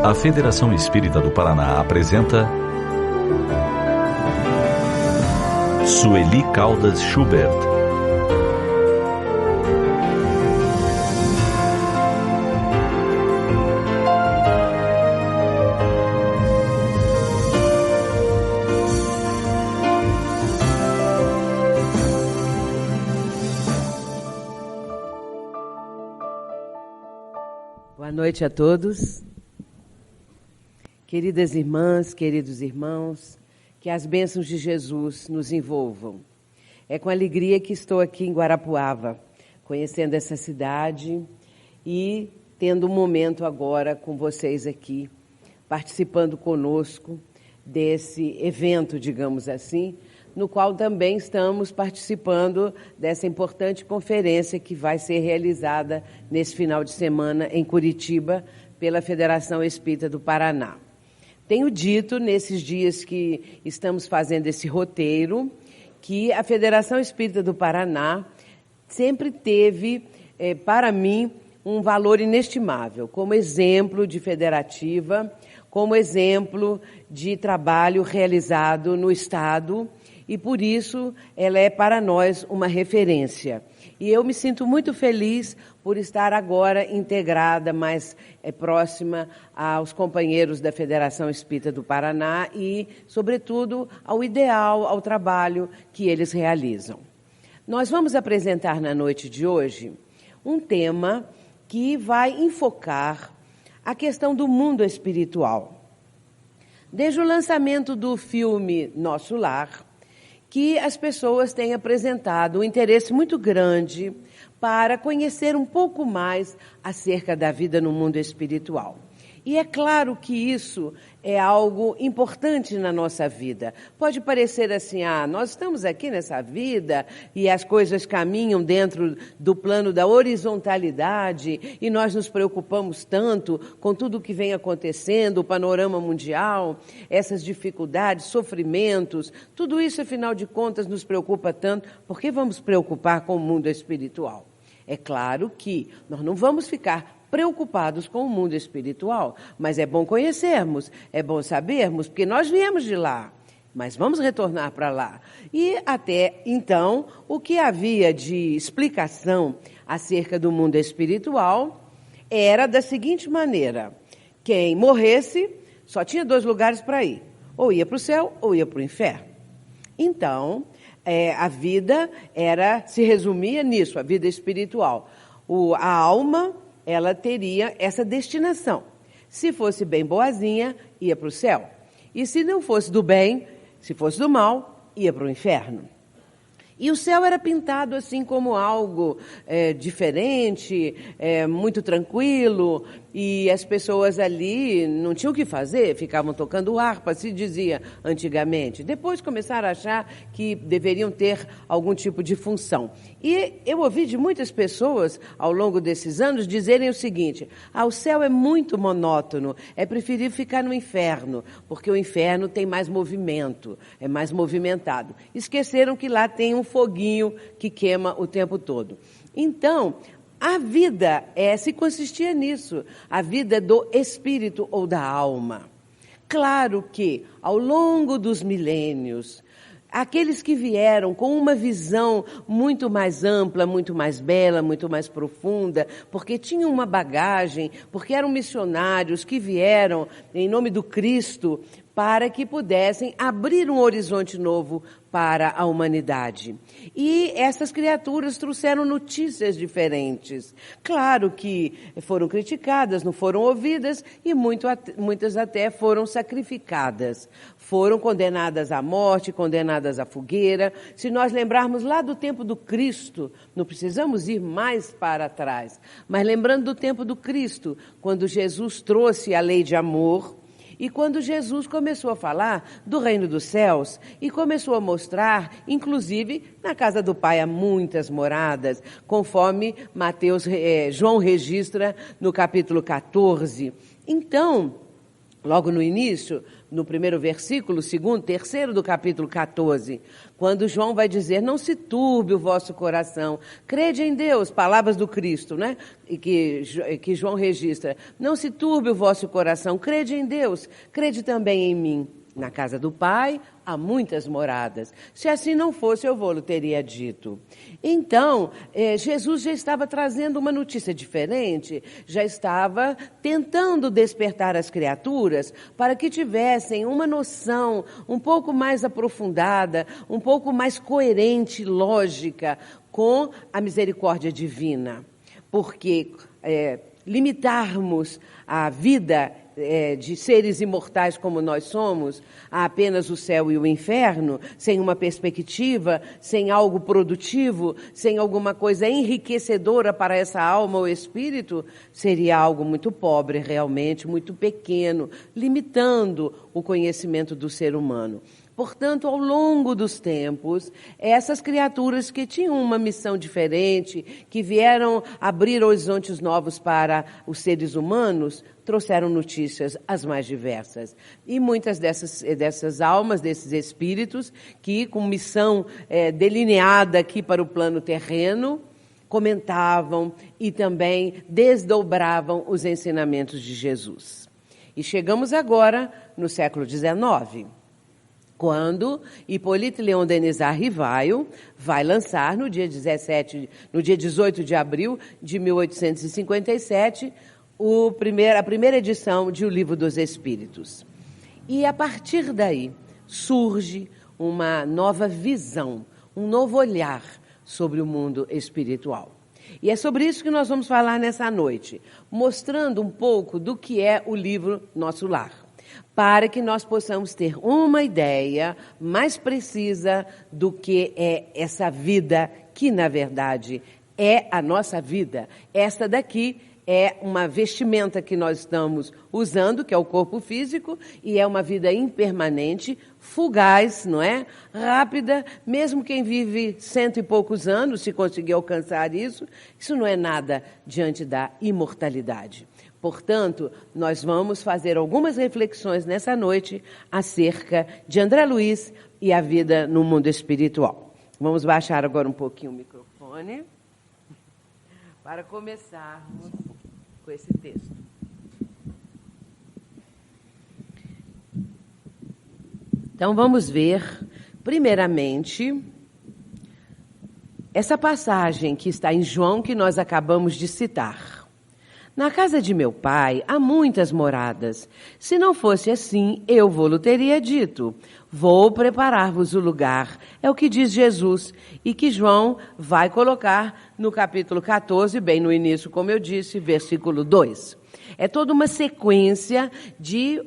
A Federação Espírita do Paraná apresenta Sueli Caldas Schubert. Boa noite a todos. Queridas irmãs, queridos irmãos, que as bênçãos de Jesus nos envolvam. É com alegria que estou aqui em Guarapuava, conhecendo essa cidade e tendo um momento agora com vocês aqui, participando conosco desse evento, digamos assim, no qual também estamos participando dessa importante conferência que vai ser realizada nesse final de semana em Curitiba pela Federação Espírita do Paraná. Tenho dito, nesses dias que estamos fazendo esse roteiro, que a Federação Espírita do Paraná sempre teve, para mim, um valor inestimável, como exemplo de federativa, como exemplo de trabalho realizado no Estado, e por isso ela é para nós uma referência. E eu me sinto muito feliz por estar agora integrada, mais próxima aos companheiros da Federação Espírita do Paraná e, sobretudo, ao ideal, ao trabalho que eles realizam. Nós vamos apresentar na noite de hoje um tema que vai enfocar a questão do mundo espiritual. Desde o lançamento do filme Nosso Lar, que as pessoas têm apresentado um interesse muito grande para conhecer um pouco mais acerca da vida no mundo espiritual. E é claro que isso é algo importante na nossa vida. Pode parecer assim, nós estamos aqui nessa vida e as coisas caminham dentro do plano da horizontalidade e nós nos preocupamos tanto com tudo o que vem acontecendo, o panorama mundial, essas dificuldades, sofrimentos, tudo isso, afinal de contas, nos preocupa tanto. Por que vamos preocupar com o mundo espiritual? É claro que nós não vamos ficar preocupados com o mundo espiritual, mas é bom conhecermos, é bom sabermos, porque nós viemos de lá, mas vamos retornar para lá. E até então, o que havia de explicação acerca do mundo espiritual era da seguinte maneira: quem morresse só tinha 2 lugares para ir, ou ia para o céu ou ia para o inferno. Então, a vida se resumia nisso, a vida espiritual. A alma, ela teria essa destinação. Se fosse bem boazinha, ia para o céu. E se não fosse do bem, se fosse do mal, ia para o inferno. E o céu era pintado assim como algo diferente, muito tranquilo, e as pessoas ali não tinham o que fazer, ficavam tocando harpa, se dizia antigamente. Depois começaram a achar que deveriam ter algum tipo de função. E eu ouvi de muitas pessoas, ao longo desses anos, dizerem o seguinte: o céu é muito monótono, é preferível ficar no inferno, porque o inferno tem mais movimento, é mais movimentado. Esqueceram que lá tem um foguinho que queima o tempo todo. Então, a vida se consistia nisso, a vida do espírito ou da alma. Claro que, ao longo dos milênios, aqueles que vieram com uma visão muito mais ampla, muito mais bela, muito mais profunda, porque tinham uma bagagem, porque eram missionários que vieram em nome do Cristo para que pudessem abrir um horizonte novo para a humanidade. E essas criaturas trouxeram notícias diferentes. Claro que foram criticadas, não foram ouvidas e muitas até foram sacrificadas. Foram condenadas à morte, condenadas à fogueira. Se nós lembrarmos lá do tempo do Cristo, não precisamos ir mais para trás, mas lembrando do tempo do Cristo, quando Jesus trouxe a lei de amor, e quando Jesus começou a falar do reino dos céus e começou a mostrar, inclusive, na casa do Pai há muitas moradas, conforme João registra no capítulo 14. Então, logo no início, no primeiro versículo, segundo, terceiro do capítulo 14, quando João vai dizer, não se turbe o vosso coração, crede em Deus, palavras do Cristo, né? E que João registra, não se turbe o vosso coração, crede em Deus, crede também em mim. Na casa do Pai há muitas moradas. Se assim não fosse, eu vou-lo teria dito. Então, Jesus já estava trazendo uma notícia diferente, já estava tentando despertar as criaturas para que tivessem uma noção um pouco mais aprofundada, um pouco mais coerente, lógica, com a misericórdia divina. Porque limitarmos a vida de seres imortais como nós somos, a apenas o céu e o inferno, sem uma perspectiva, sem algo produtivo, sem alguma coisa enriquecedora para essa alma ou espírito, seria algo muito pobre realmente, muito pequeno, limitando o conhecimento do ser humano. Portanto, ao longo dos tempos, essas criaturas que tinham uma missão diferente, que vieram abrir horizontes novos para os seres humanos, trouxeram notícias as mais diversas. E muitas dessas almas, desses espíritos, que com missão delineada aqui para o plano terreno, comentavam e também desdobravam os ensinamentos de Jesus. E chegamos agora no século XIX. Quando Hippolyte Léon Denis Rivail vai lançar no dia 18 de abril de 1857 a primeira edição de O Livro dos Espíritos. E a partir daí surge uma nova visão, um novo olhar sobre o mundo espiritual. E é sobre isso que nós vamos falar nessa noite, mostrando um pouco do que é o livro Nosso Lar, para que nós possamos ter uma ideia mais precisa do que é essa vida, que na verdade é a nossa vida. Esta daqui é uma vestimenta que nós estamos usando, que é o corpo físico, e é uma vida impermanente, fugaz, não é? Rápida, mesmo quem vive 100 e poucos anos, se conseguir alcançar isso não é nada diante da imortalidade. Portanto, nós vamos fazer algumas reflexões nessa noite acerca de André Luiz e a vida no mundo espiritual. Vamos baixar agora um pouquinho o microfone para começarmos com esse texto. Então, vamos ver, primeiramente, essa passagem que está em João, que nós acabamos de citar. Na casa de meu pai há muitas moradas. Se não fosse assim, eu vou-lo teria dito. Vou preparar-vos o lugar. É o que diz Jesus e que João vai colocar no capítulo 14, bem no início, como eu disse, versículo 2. É toda uma sequência de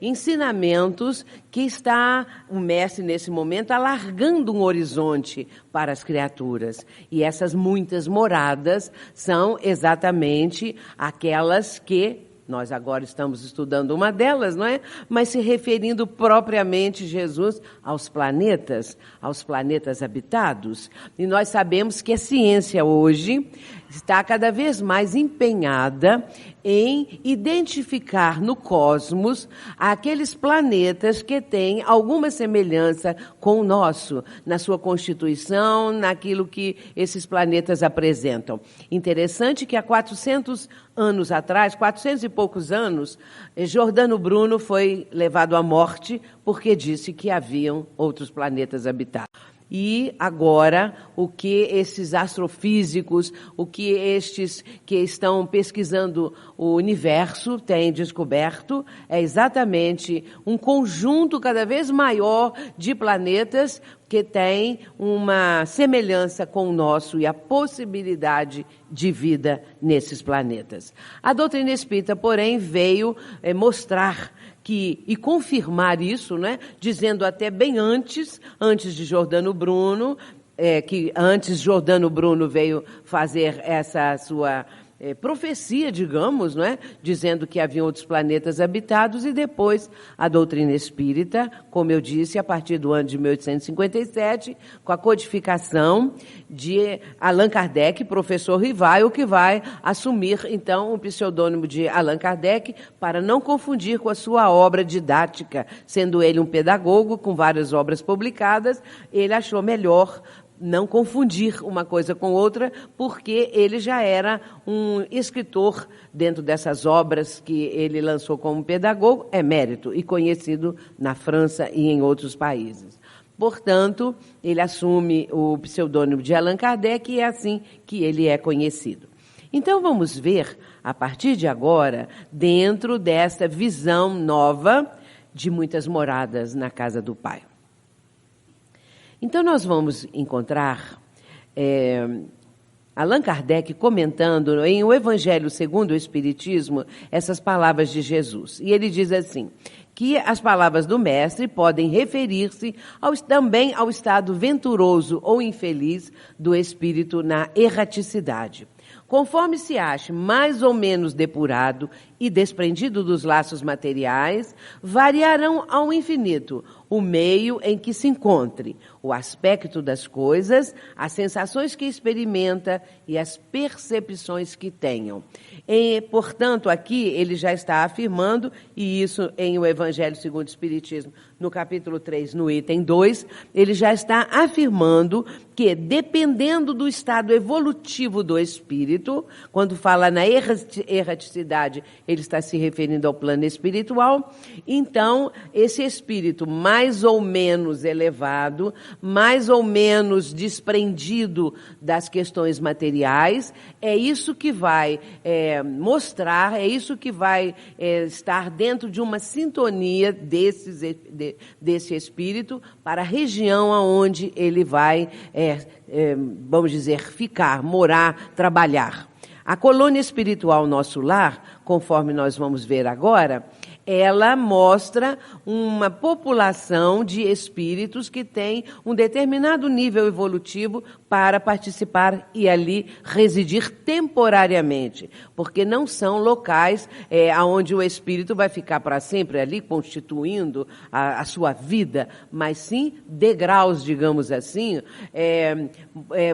ensinamentos que está o mestre, nesse momento, alargando um horizonte para as criaturas. E essas muitas moradas são exatamente aquelas que nós agora estamos estudando uma delas, não é? Mas se referindo propriamente, Jesus, aos planetas habitados. E nós sabemos que a ciência hoje está cada vez mais empenhada em identificar no cosmos aqueles planetas que têm alguma semelhança com o nosso, na sua constituição, naquilo que esses planetas apresentam. Interessante que há 400 anos atrás, 400 e poucos anos, Giordano Bruno foi levado à morte porque disse que haviam outros planetas habitados. E agora, o que esses astrofísicos, o que estes que estão pesquisando o universo têm descoberto é exatamente um conjunto cada vez maior de planetas que têm uma semelhança com o nosso e a possibilidade de vida nesses planetas. A doutrina espírita, porém, veio mostrar e confirmar isso, né, dizendo até bem antes de Giordano Bruno, que antes Giordano Bruno veio fazer essa sua profecia, digamos, não é? Dizendo que haviam outros planetas habitados, e depois a doutrina espírita, como eu disse, a partir do ano de 1857, com a codificação de Allan Kardec, professor Rivail, que vai assumir, então, o pseudônimo de Allan Kardec, para não confundir com a sua obra didática. Sendo ele um pedagogo com várias obras publicadas, ele achou melhor não confundir uma coisa com outra, porque ele já era um escritor dentro dessas obras que ele lançou como pedagogo, emérito e conhecido na França e em outros países. Portanto, ele assume o pseudônimo de Allan Kardec e é assim que ele é conhecido. Então, vamos ver, a partir de agora, dentro dessa visão nova de muitas moradas na casa do Pai. Então, nós vamos encontrar Allan Kardec comentando em O Evangelho segundo o Espiritismo essas palavras de Jesus. E ele diz assim, que as palavras do Mestre podem referir-se também ao estado venturoso ou infeliz do espírito na erraticidade. Conforme se ache mais ou menos depurado e desprendido dos laços materiais, variarão ao infinito o meio em que se encontre, o aspecto das coisas, as sensações que experimenta e as percepções que tenham. Portanto, aqui ele já está afirmando, e isso em O Evangelho segundo o Espiritismo, no capítulo 3, no item 2, ele já está afirmando que, dependendo do estado evolutivo do espírito, quando fala na erraticidade, ele está se referindo ao plano espiritual, então, esse espírito mais ou menos elevado, mais ou menos desprendido das questões materiais, é isso que vai mostrar, é isso que vai estar dentro de uma sintonia desse espírito para a região aonde ele vai, vamos dizer, ficar, morar, trabalhar. A colônia espiritual Nosso Lar, conforme nós vamos ver agora, ela mostra uma população de espíritos que tem um determinado nível evolutivo para participar e ali residir temporariamente, porque não são locais onde o espírito vai ficar para sempre ali constituindo a sua vida, mas sim degraus, digamos assim,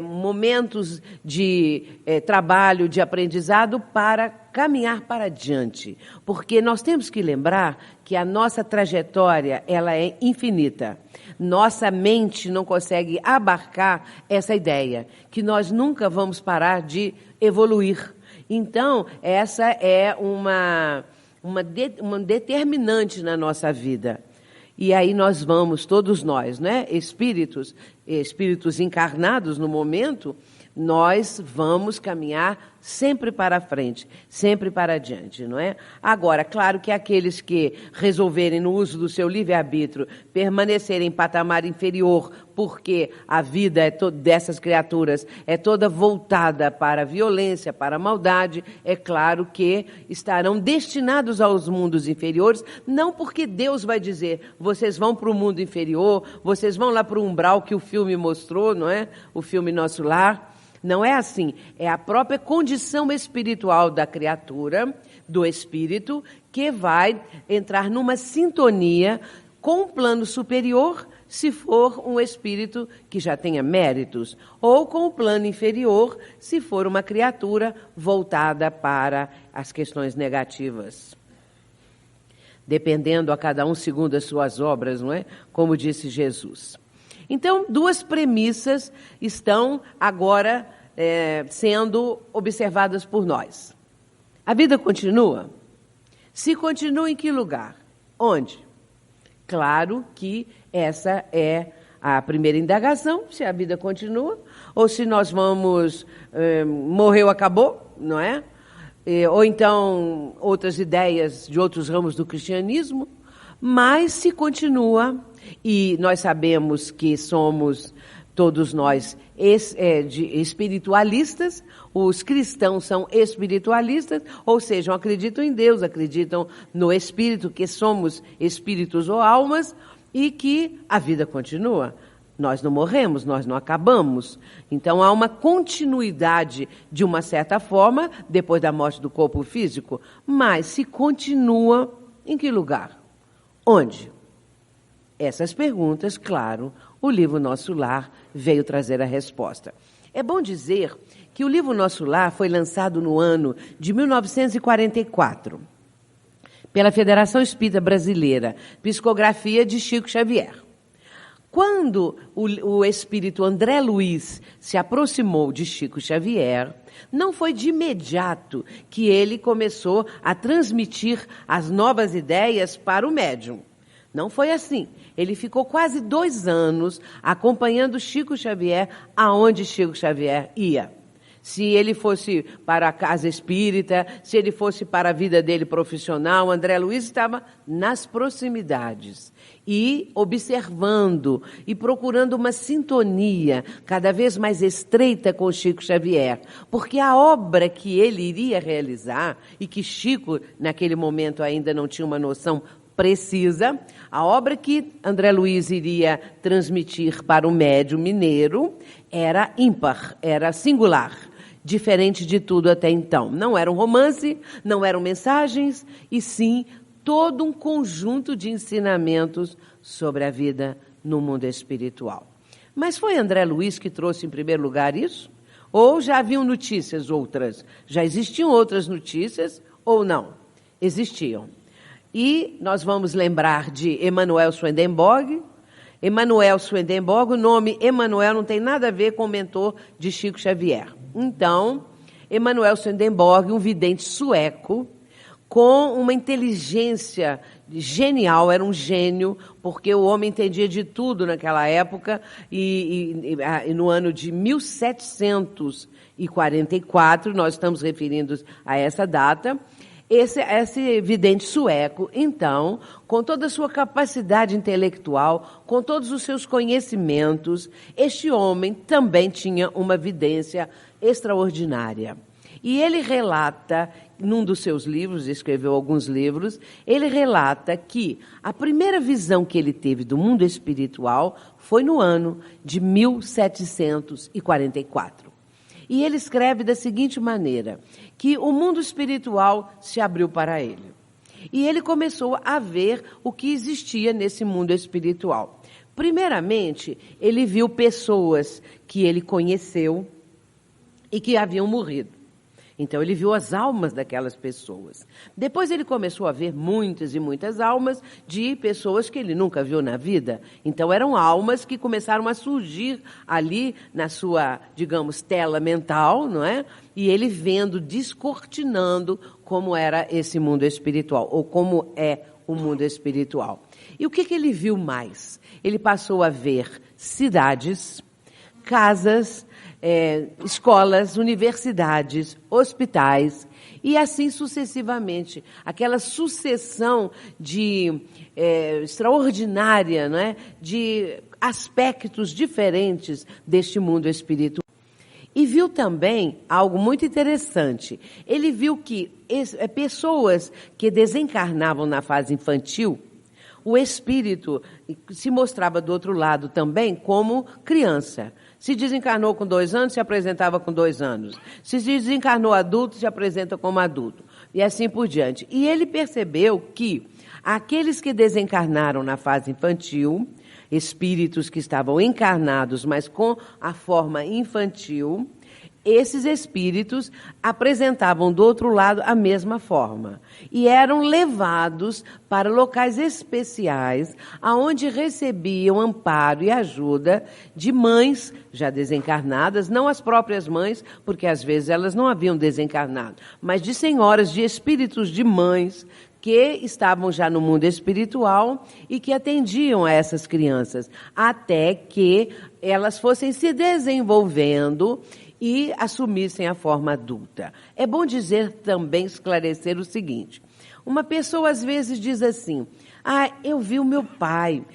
momentos de trabalho, de aprendizado para caminhar para adiante, porque nós temos que lembrar que a nossa trajetória ela é infinita. Nossa mente não consegue abarcar essa ideia, que nós nunca vamos parar de evoluir. Então, essa é uma determinante na nossa vida. E aí nós vamos, todos nós, né, espíritos encarnados no momento, nós vamos caminhar sempre para frente, sempre para adiante, não é? Agora, claro que aqueles que resolverem, no uso do seu livre-arbítrio, permanecerem em patamar inferior, porque a vida dessas criaturas é toda voltada para a violência, para a maldade, é claro que estarão destinados aos mundos inferiores, não porque Deus vai dizer, vocês vão para o mundo inferior, vocês vão lá para o umbral que o filme mostrou, não é? O filme Nosso Lar. Não é assim, é a própria condição espiritual da criatura, do espírito, que vai entrar numa sintonia com o plano superior, se for um espírito que já tenha méritos, ou com o plano inferior, se for uma criatura voltada para as questões negativas. Dependendo a cada um segundo as suas obras, não é? Como disse Jesus. Então, duas premissas estão agora sendo observadas por nós. A vida continua? Se continua, em que lugar? Onde? Claro que essa é a primeira indagação, se a vida continua, ou se nós vamos, morreu, acabou, não é? Ou então outras ideias de outros ramos do cristianismo, mas se continua, e nós sabemos que somos todos nós espiritualistas, os cristãos são espiritualistas, ou seja, acreditam em Deus, acreditam no Espírito, que somos espíritos ou almas, e que a vida continua. Nós não morremos, nós não acabamos. Então há uma continuidade de uma certa forma, depois da morte do corpo físico, mas se continua em que lugar? Onde? Essas perguntas, claro, o livro Nosso Lar veio trazer a resposta. É bom dizer que o livro Nosso Lar foi lançado no ano de 1944, pela Federação Espírita Brasileira, psicografia de Chico Xavier. Quando o espírito André Luiz se aproximou de Chico Xavier, não foi de imediato que ele começou a transmitir as novas ideias para o médium. Não foi assim. Ele ficou quase 2 anos acompanhando Chico Xavier aonde Chico Xavier ia. Se ele fosse para a casa espírita, se ele fosse para a vida dele profissional, André Luiz estava nas proximidades e observando e procurando uma sintonia cada vez mais estreita com Chico Xavier, porque a obra que ele iria realizar, e que Chico naquele momento ainda não tinha uma noção precisa, a obra que André Luiz iria transmitir para o médium mineiro era ímpar, era singular, diferente de tudo até então. Não era um romance, não eram mensagens, e sim todo um conjunto de ensinamentos sobre a vida no mundo espiritual. Mas foi André Luiz que trouxe em primeiro lugar isso? Ou já haviam notícias outras? Já existiam outras notícias ou não? Existiam. E nós vamos lembrar de Emanuel Swedenborg. Emanuel Swedenborg, o nome Emanuel não tem nada a ver com o mentor de Chico Xavier. Então, Emanuel Swedenborg, um vidente sueco, com uma inteligência genial, era um gênio, porque o homem entendia de tudo naquela época, e no ano de 1744, nós estamos referindo a essa data, esse vidente sueco, então, com toda a sua capacidade intelectual, com todos os seus conhecimentos, este homem também tinha uma vidência extraordinária. E ele relata, num dos seus livros, escreveu alguns livros, ele relata que a primeira visão que ele teve do mundo espiritual foi no ano de 1744. E ele escreve da seguinte maneira, que o mundo espiritual se abriu para ele. E ele começou a ver o que existia nesse mundo espiritual. Primeiramente, ele viu pessoas que ele conheceu e que haviam morrido. Então, ele viu as almas daquelas pessoas. Depois, ele começou a ver muitas e muitas almas de pessoas que ele nunca viu na vida. Então, eram almas que começaram a surgir ali na sua, digamos, tela mental, não é? E ele vendo, descortinando como era esse mundo espiritual, ou como é o mundo espiritual. E o que ele viu mais? Ele passou a ver cidades, casas, escolas, universidades, hospitais e assim sucessivamente. Aquela sucessão de extraordinária, não é? De aspectos diferentes deste mundo espiritual. E viu também algo muito interessante. Ele viu que pessoas que desencarnavam na fase infantil, o espírito se mostrava do outro lado também como criança. Se desencarnou com 2 anos, se apresentava com 2 anos. Se desencarnou adulto, se apresenta como adulto. E assim por diante. E ele percebeu que aqueles que desencarnaram na fase infantil, espíritos que estavam encarnados, mas com a forma infantil, esses espíritos apresentavam do outro lado a mesma forma e eram levados para locais especiais aonde recebiam amparo e ajuda de mães já desencarnadas, não as próprias mães, porque às vezes elas não haviam desencarnado, mas de senhoras, de espíritos de mães que estavam já no mundo espiritual e que atendiam a essas crianças, até que elas fossem se desenvolvendo e assumissem a forma adulta. É bom dizer também, esclarecer o seguinte, uma pessoa às vezes diz assim, eu vi o meu pai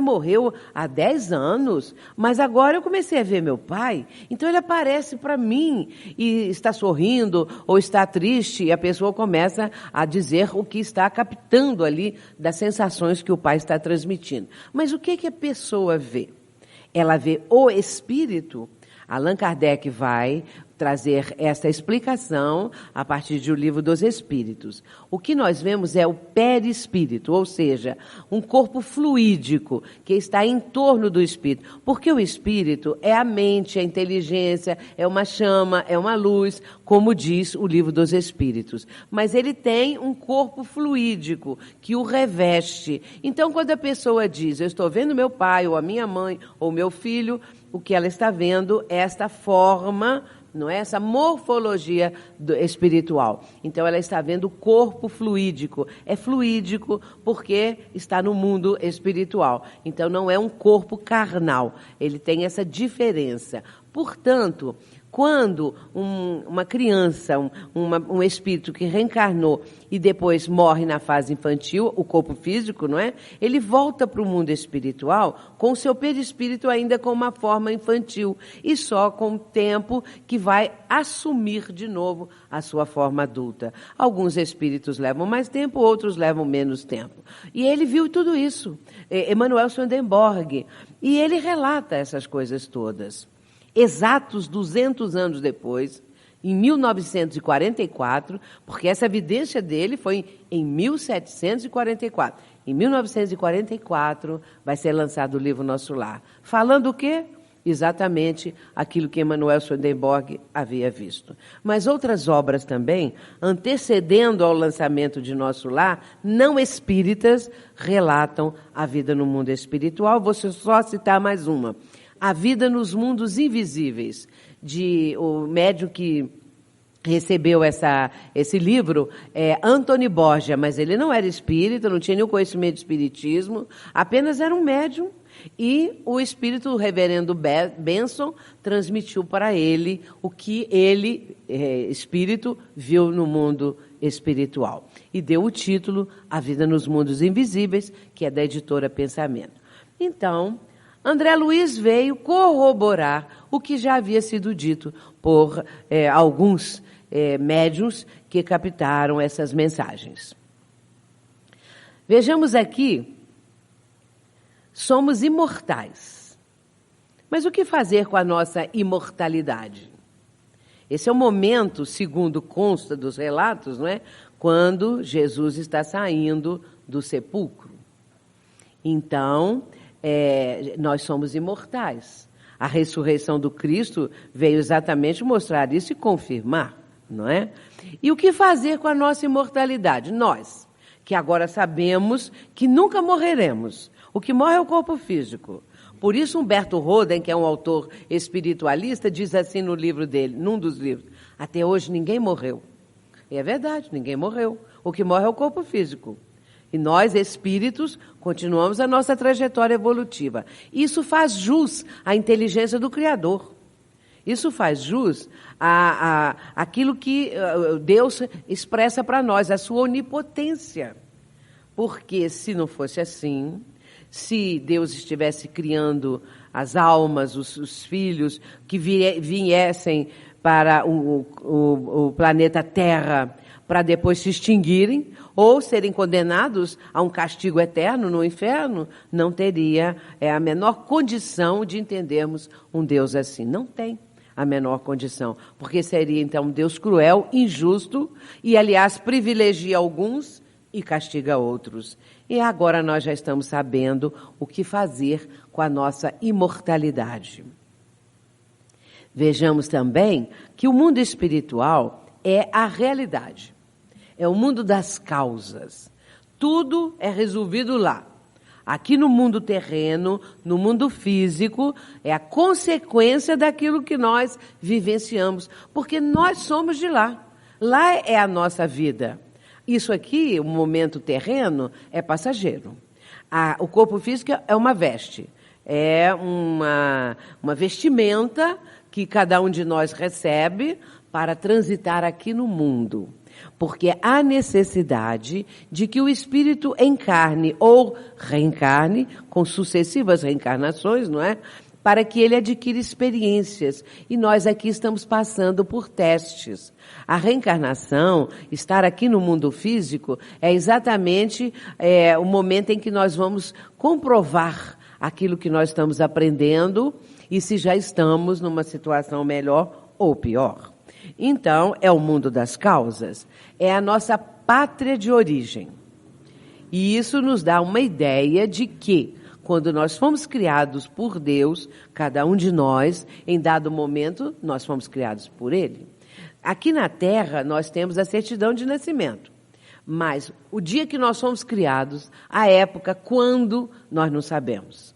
morreu há 10 anos, mas agora eu comecei a ver meu pai, então ele aparece para mim e está sorrindo ou está triste, e a pessoa começa a dizer o que está captando ali das sensações que o pai está transmitindo. Mas o que a pessoa vê? ela vê o espírito. Allan Kardec vai trazer essa explicação a partir do Livro dos Espíritos. O que nós vemos é o perispírito, ou seja, um corpo fluídico que está em torno do espírito. Porque o espírito é a mente, a inteligência, é uma chama, é uma luz, como diz o Livro dos Espíritos. Mas ele tem um corpo fluídico que o reveste. Então, quando a pessoa diz, eu estou vendo meu pai, ou a minha mãe, ou meu filho, o que ela está vendo é esta forma, não é? Essa morfologia espiritual. Então, ela está vendo o corpo fluídico. É fluídico porque está no mundo espiritual. Então, não é um corpo carnal. Ele tem essa diferença. Portanto, quando uma criança, um espírito que reencarnou e depois morre na fase infantil, o corpo físico, não é? Ele volta para o mundo espiritual com o seu perispírito ainda com uma forma infantil e só com o tempo que vai assumir de novo a sua forma adulta. Alguns espíritos levam mais tempo, outros levam menos tempo. E ele viu tudo isso, Emanuel Swedenborg, e ele relata essas coisas todas. Exatos 200 anos depois, em 1944, porque essa evidência dele foi em 1744. Em 1944 vai ser lançado o livro Nosso Lar. Falando o quê? Exatamente aquilo que Emanuel Swedenborg havia visto. Mas outras obras também, antecedendo ao lançamento de Nosso Lar, não espíritas, relatam a vida no mundo espiritual. Vou só citar mais uma. A Vida nos Mundos Invisíveis, o médium que recebeu esse livro é Antony Borgia, mas ele não era espírita, não tinha nenhum conhecimento de espiritismo, apenas era um médium, e o espírito, o reverendo Benson, transmitiu para ele o que ele, espírito, viu no mundo espiritual. E deu o título A Vida nos Mundos Invisíveis, que é da editora Pensamento. Então, André Luiz veio corroborar o que já havia sido dito por alguns médiuns que captaram essas mensagens. Vejamos aqui, somos imortais. Mas o que fazer com a nossa imortalidade? Esse é o momento, segundo consta dos relatos, não é? Quando Jesus está saindo do sepulcro. Então, nós somos imortais. A ressurreição do Cristo veio exatamente mostrar isso e confirmar, não é? E o que fazer com a nossa imortalidade? Nós, que agora sabemos que nunca morreremos. O que morre é o corpo físico. Por isso, Humberto Roden, que é um autor espiritualista, diz assim no livro dele, num dos livros, até hoje ninguém morreu. E é verdade, ninguém morreu. O que morre é o corpo físico. E nós, espíritos, continuamos a nossa trajetória evolutiva. Isso faz jus à inteligência do Criador. Isso faz jus àquilo que Deus expressa para nós, a sua onipotência. Porque se não fosse assim, se Deus estivesse criando as almas, os filhos que viessem para o planeta Terra para depois se extinguirem ou serem condenados a um castigo eterno no inferno, não teria a menor condição de entendermos um Deus assim. Não tem a menor condição, porque seria então um Deus cruel, injusto e, aliás, privilegia alguns e castiga outros. E agora nós já estamos sabendo o que fazer com a nossa imortalidade. Vejamos também que o mundo espiritual é a realidade. É o mundo das causas. Tudo é resolvido lá. Aqui no mundo terreno, no mundo físico, é a consequência daquilo que nós vivenciamos. Porque nós somos de lá. Lá é a nossa vida. Isso aqui, o momento terreno, é passageiro. O corpo físico é uma veste. É uma vestimenta que cada um de nós recebe para transitar aqui no mundo. Porque há necessidade de que o espírito encarne ou reencarne, com sucessivas reencarnações, não é? Para que ele adquira experiências. E nós aqui estamos passando por testes. A reencarnação, estar aqui no mundo físico, é exatamente o momento em que nós vamos comprovar aquilo que nós estamos aprendendo e se já estamos numa situação melhor ou pior. Então, é o mundo das causas, é a nossa pátria de origem. E isso nos dá uma ideia de que, quando nós fomos criados por Deus, cada um de nós, em dado momento, nós fomos criados por Ele. Aqui na Terra, nós temos a certidão de nascimento. Mas o dia que nós fomos criados, a época, quando, nós não sabemos.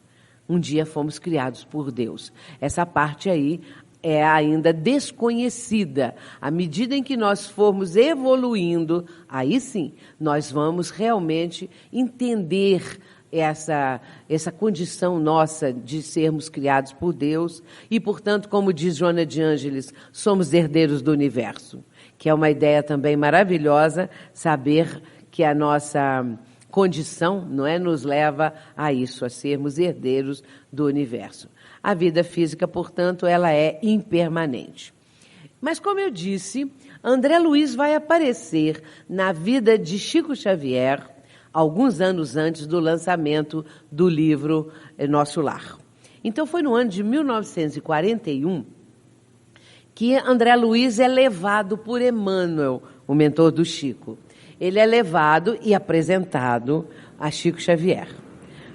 Um dia fomos criados por Deus. Essa parte aí é ainda desconhecida. À medida em que nós formos evoluindo, aí sim, nós vamos realmente entender essa condição nossa de sermos criados por Deus e, portanto, como diz Joana de Ângeles, somos herdeiros do universo, que é uma ideia também maravilhosa, saber que a nossa condição, não é, nos leva a isso, a sermos herdeiros do universo. A vida física, portanto, ela é impermanente. Mas, como eu disse, André Luiz vai aparecer na vida de Chico Xavier alguns anos antes do lançamento do livro Nosso Lar. Então, foi no ano de 1941 que André Luiz é levado por Emmanuel, o mentor do Chico. Ele é levado e apresentado a Chico Xavier.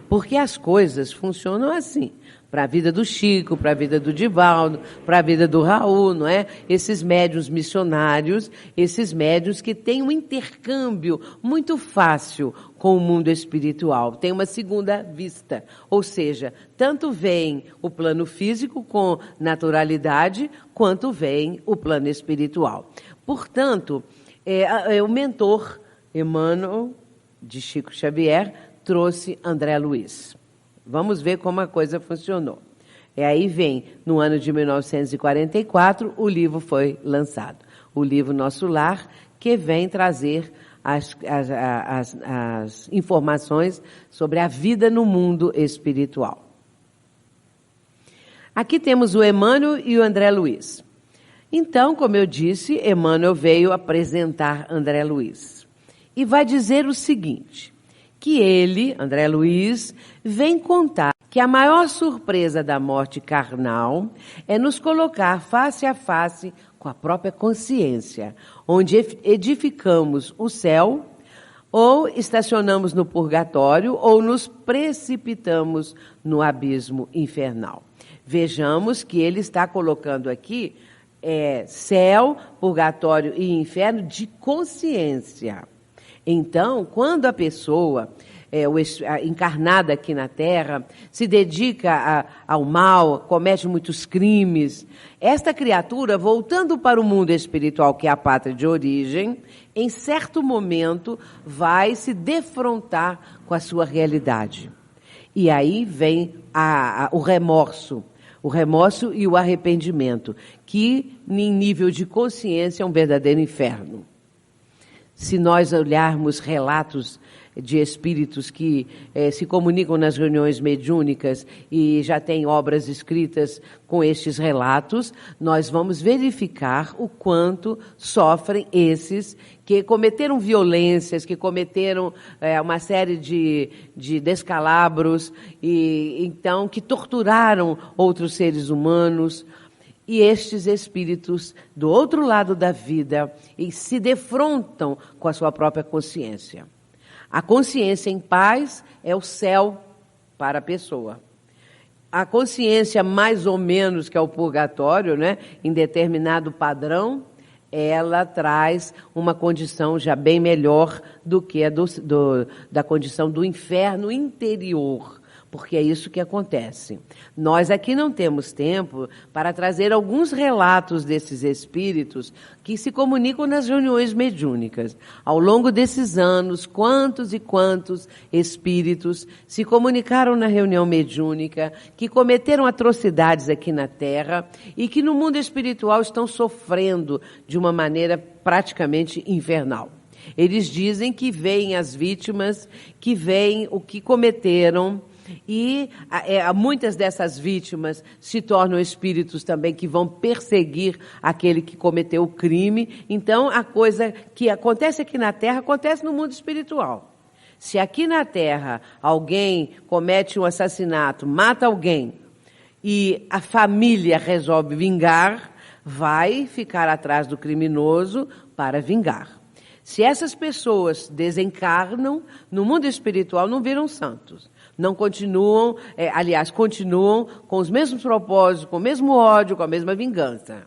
Porque as coisas funcionam assim. Para a vida do Chico, para a vida do Divaldo, para a vida do Raul, não é? Esses médiuns missionários, esses médiuns que têm um intercâmbio muito fácil com o mundo espiritual. Tem uma segunda vista, ou seja, tanto vem o plano físico com naturalidade, quanto vem o plano espiritual. Portanto, o mentor Emmanuel, de Chico Xavier, trouxe André Luiz. Vamos ver como a coisa funcionou. E aí vem, no ano de 1944, o livro foi lançado. O livro Nosso Lar, que vem trazer as informações sobre a vida no mundo espiritual. Aqui temos o Emmanuel e o André Luiz. Então, como eu disse, Emmanuel veio apresentar André Luiz. E vai dizer o seguinte, que ele, André Luiz, vem contar que a maior surpresa da morte carnal é nos colocar face a face com a própria consciência, onde edificamos o céu, ou estacionamos no purgatório, ou nos precipitamos no abismo infernal. Vejamos que ele está colocando aqui céu, purgatório e inferno de consciência. Então, quando a pessoa, encarnada aqui na Terra, se dedica ao mal, comete muitos crimes, esta criatura, voltando para o mundo espiritual, que é a pátria de origem, em certo momento vai se defrontar com a sua realidade. E aí vem o remorso e o arrependimento, que, em nível de consciência, é um verdadeiro inferno. Se nós olharmos relatos de espíritos que se comunicam nas reuniões mediúnicas e já têm obras escritas com estes relatos, nós vamos verificar o quanto sofrem esses que cometeram violências, que cometeram uma série de descalabros, e então que torturaram outros seres humanos. E estes espíritos, do outro lado da vida, e se defrontam com a sua própria consciência. A consciência em paz é o céu para a pessoa. A consciência, mais ou menos, que é o purgatório, né, em determinado padrão, ela traz uma condição já bem melhor do que a da condição do inferno interior. Porque é isso que acontece. Nós aqui não temos tempo para trazer alguns relatos desses espíritos que se comunicam nas reuniões mediúnicas. Ao longo desses anos, quantos e quantos espíritos se comunicaram na reunião mediúnica, que cometeram atrocidades aqui na Terra e que no mundo espiritual estão sofrendo de uma maneira praticamente infernal. Eles dizem que veem as vítimas, que veem o que cometeram. E muitas dessas vítimas se tornam espíritos também que vão perseguir aquele que cometeu o crime. Então, a coisa que acontece aqui na Terra acontece no mundo espiritual. Se aqui na Terra alguém comete um assassinato, mata alguém, e a família resolve vingar, vai ficar atrás do criminoso para vingar. Se essas pessoas desencarnam, no mundo espiritual não viram santos. Não continuam, continuam com os mesmos propósitos, com o mesmo ódio, com a mesma vingança.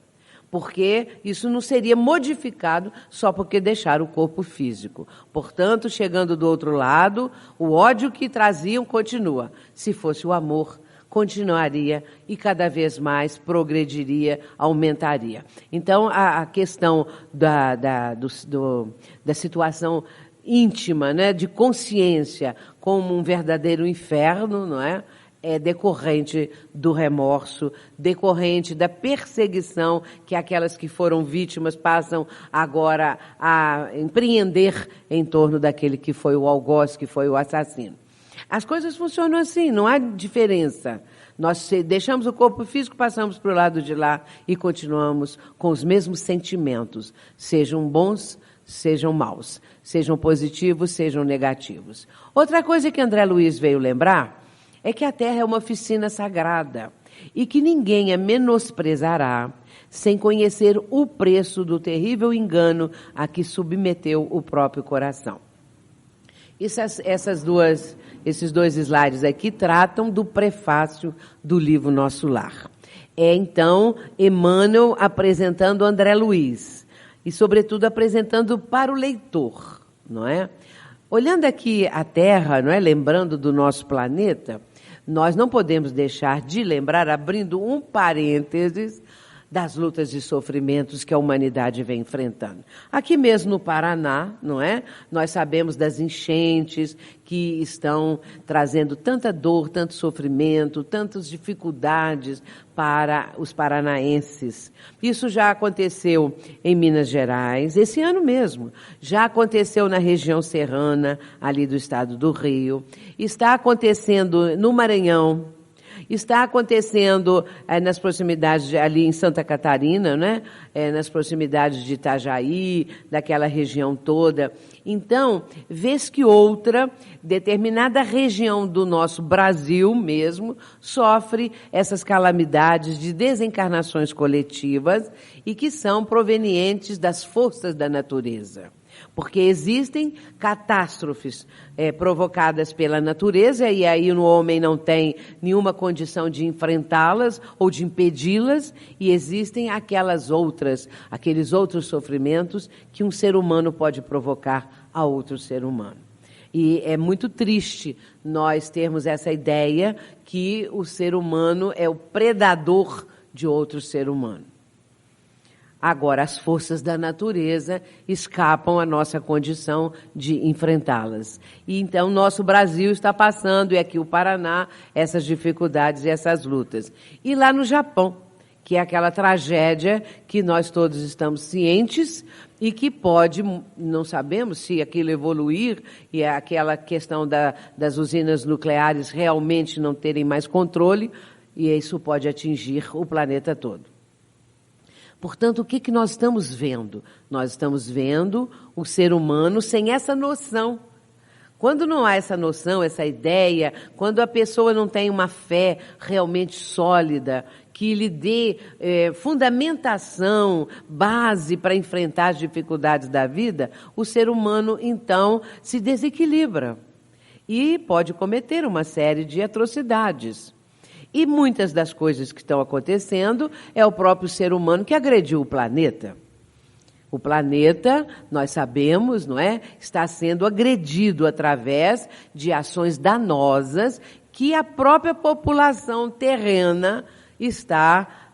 Porque isso não seria modificado só porque deixaram o corpo físico. Portanto, chegando do outro lado, o ódio que traziam continua. Se fosse o amor, continuaria e cada vez mais progrediria, aumentaria. Então, a questão da situação íntima, né, de consciência, como um verdadeiro inferno, não é? É decorrente do remorso, decorrente da perseguição que aquelas que foram vítimas passam agora a empreender em torno daquele que foi o algoz, que foi o assassino. As coisas funcionam assim, não há diferença. Nós deixamos o corpo físico, passamos para o lado de lá e continuamos com os mesmos sentimentos, sejam bons, sejam maus, sejam positivos, sejam negativos. Outra coisa que André Luiz veio lembrar é que a Terra é uma oficina sagrada e que ninguém a menosprezará sem conhecer o preço do terrível engano a que submeteu o próprio coração. Esses dois slides aqui tratam do prefácio do livro Nosso Lar. É, então, Emmanuel apresentando André Luiz e, sobretudo, apresentando para o leitor, não é? Olhando aqui a Terra, não é? Lembrando do nosso planeta, nós não podemos deixar de lembrar, abrindo um parênteses, das lutas e sofrimentos que a humanidade vem enfrentando. Aqui mesmo no Paraná, não é? Nós sabemos das enchentes que estão trazendo tanta dor, tanto sofrimento, tantas dificuldades para os paranaenses. Isso já aconteceu em Minas Gerais, esse ano mesmo. Já aconteceu na região serrana, ali do estado do Rio. Está acontecendo no Maranhão. Está acontecendo nas proximidades, ali em Santa Catarina, né? Nas proximidades de Itajaí, daquela região toda. Então, vez que outra, determinada região do nosso Brasil mesmo, sofre essas calamidades de desencarnações coletivas e que são provenientes das forças da natureza. Porque existem catástrofes provocadas pela natureza e aí o homem não tem nenhuma condição de enfrentá-las ou de impedi-las, e existem aqueles outros sofrimentos que um ser humano pode provocar a outro ser humano. E é muito triste nós termos essa ideia que o ser humano é o predador de outro ser humano. Agora, as forças da natureza escapam à nossa condição de enfrentá-las. E então, nosso Brasil está passando, e aqui o Paraná, essas dificuldades e essas lutas. E lá no Japão, que é aquela tragédia que nós todos estamos cientes e que pode, não sabemos se aquilo evoluir e é aquela questão das usinas nucleares realmente não terem mais controle, e isso pode atingir o planeta todo. Portanto, o que nós estamos vendo? Nós estamos vendo o ser humano sem essa noção. Quando não há essa noção, essa ideia, quando a pessoa não tem uma fé realmente sólida, que lhe dê fundamentação, base para enfrentar as dificuldades da vida, o ser humano, então, se desequilibra e pode cometer uma série de atrocidades. E muitas das coisas que estão acontecendo é o próprio ser humano que agrediu o planeta. O planeta, nós sabemos, não é, está sendo agredido através de ações danosas que a própria população terrena está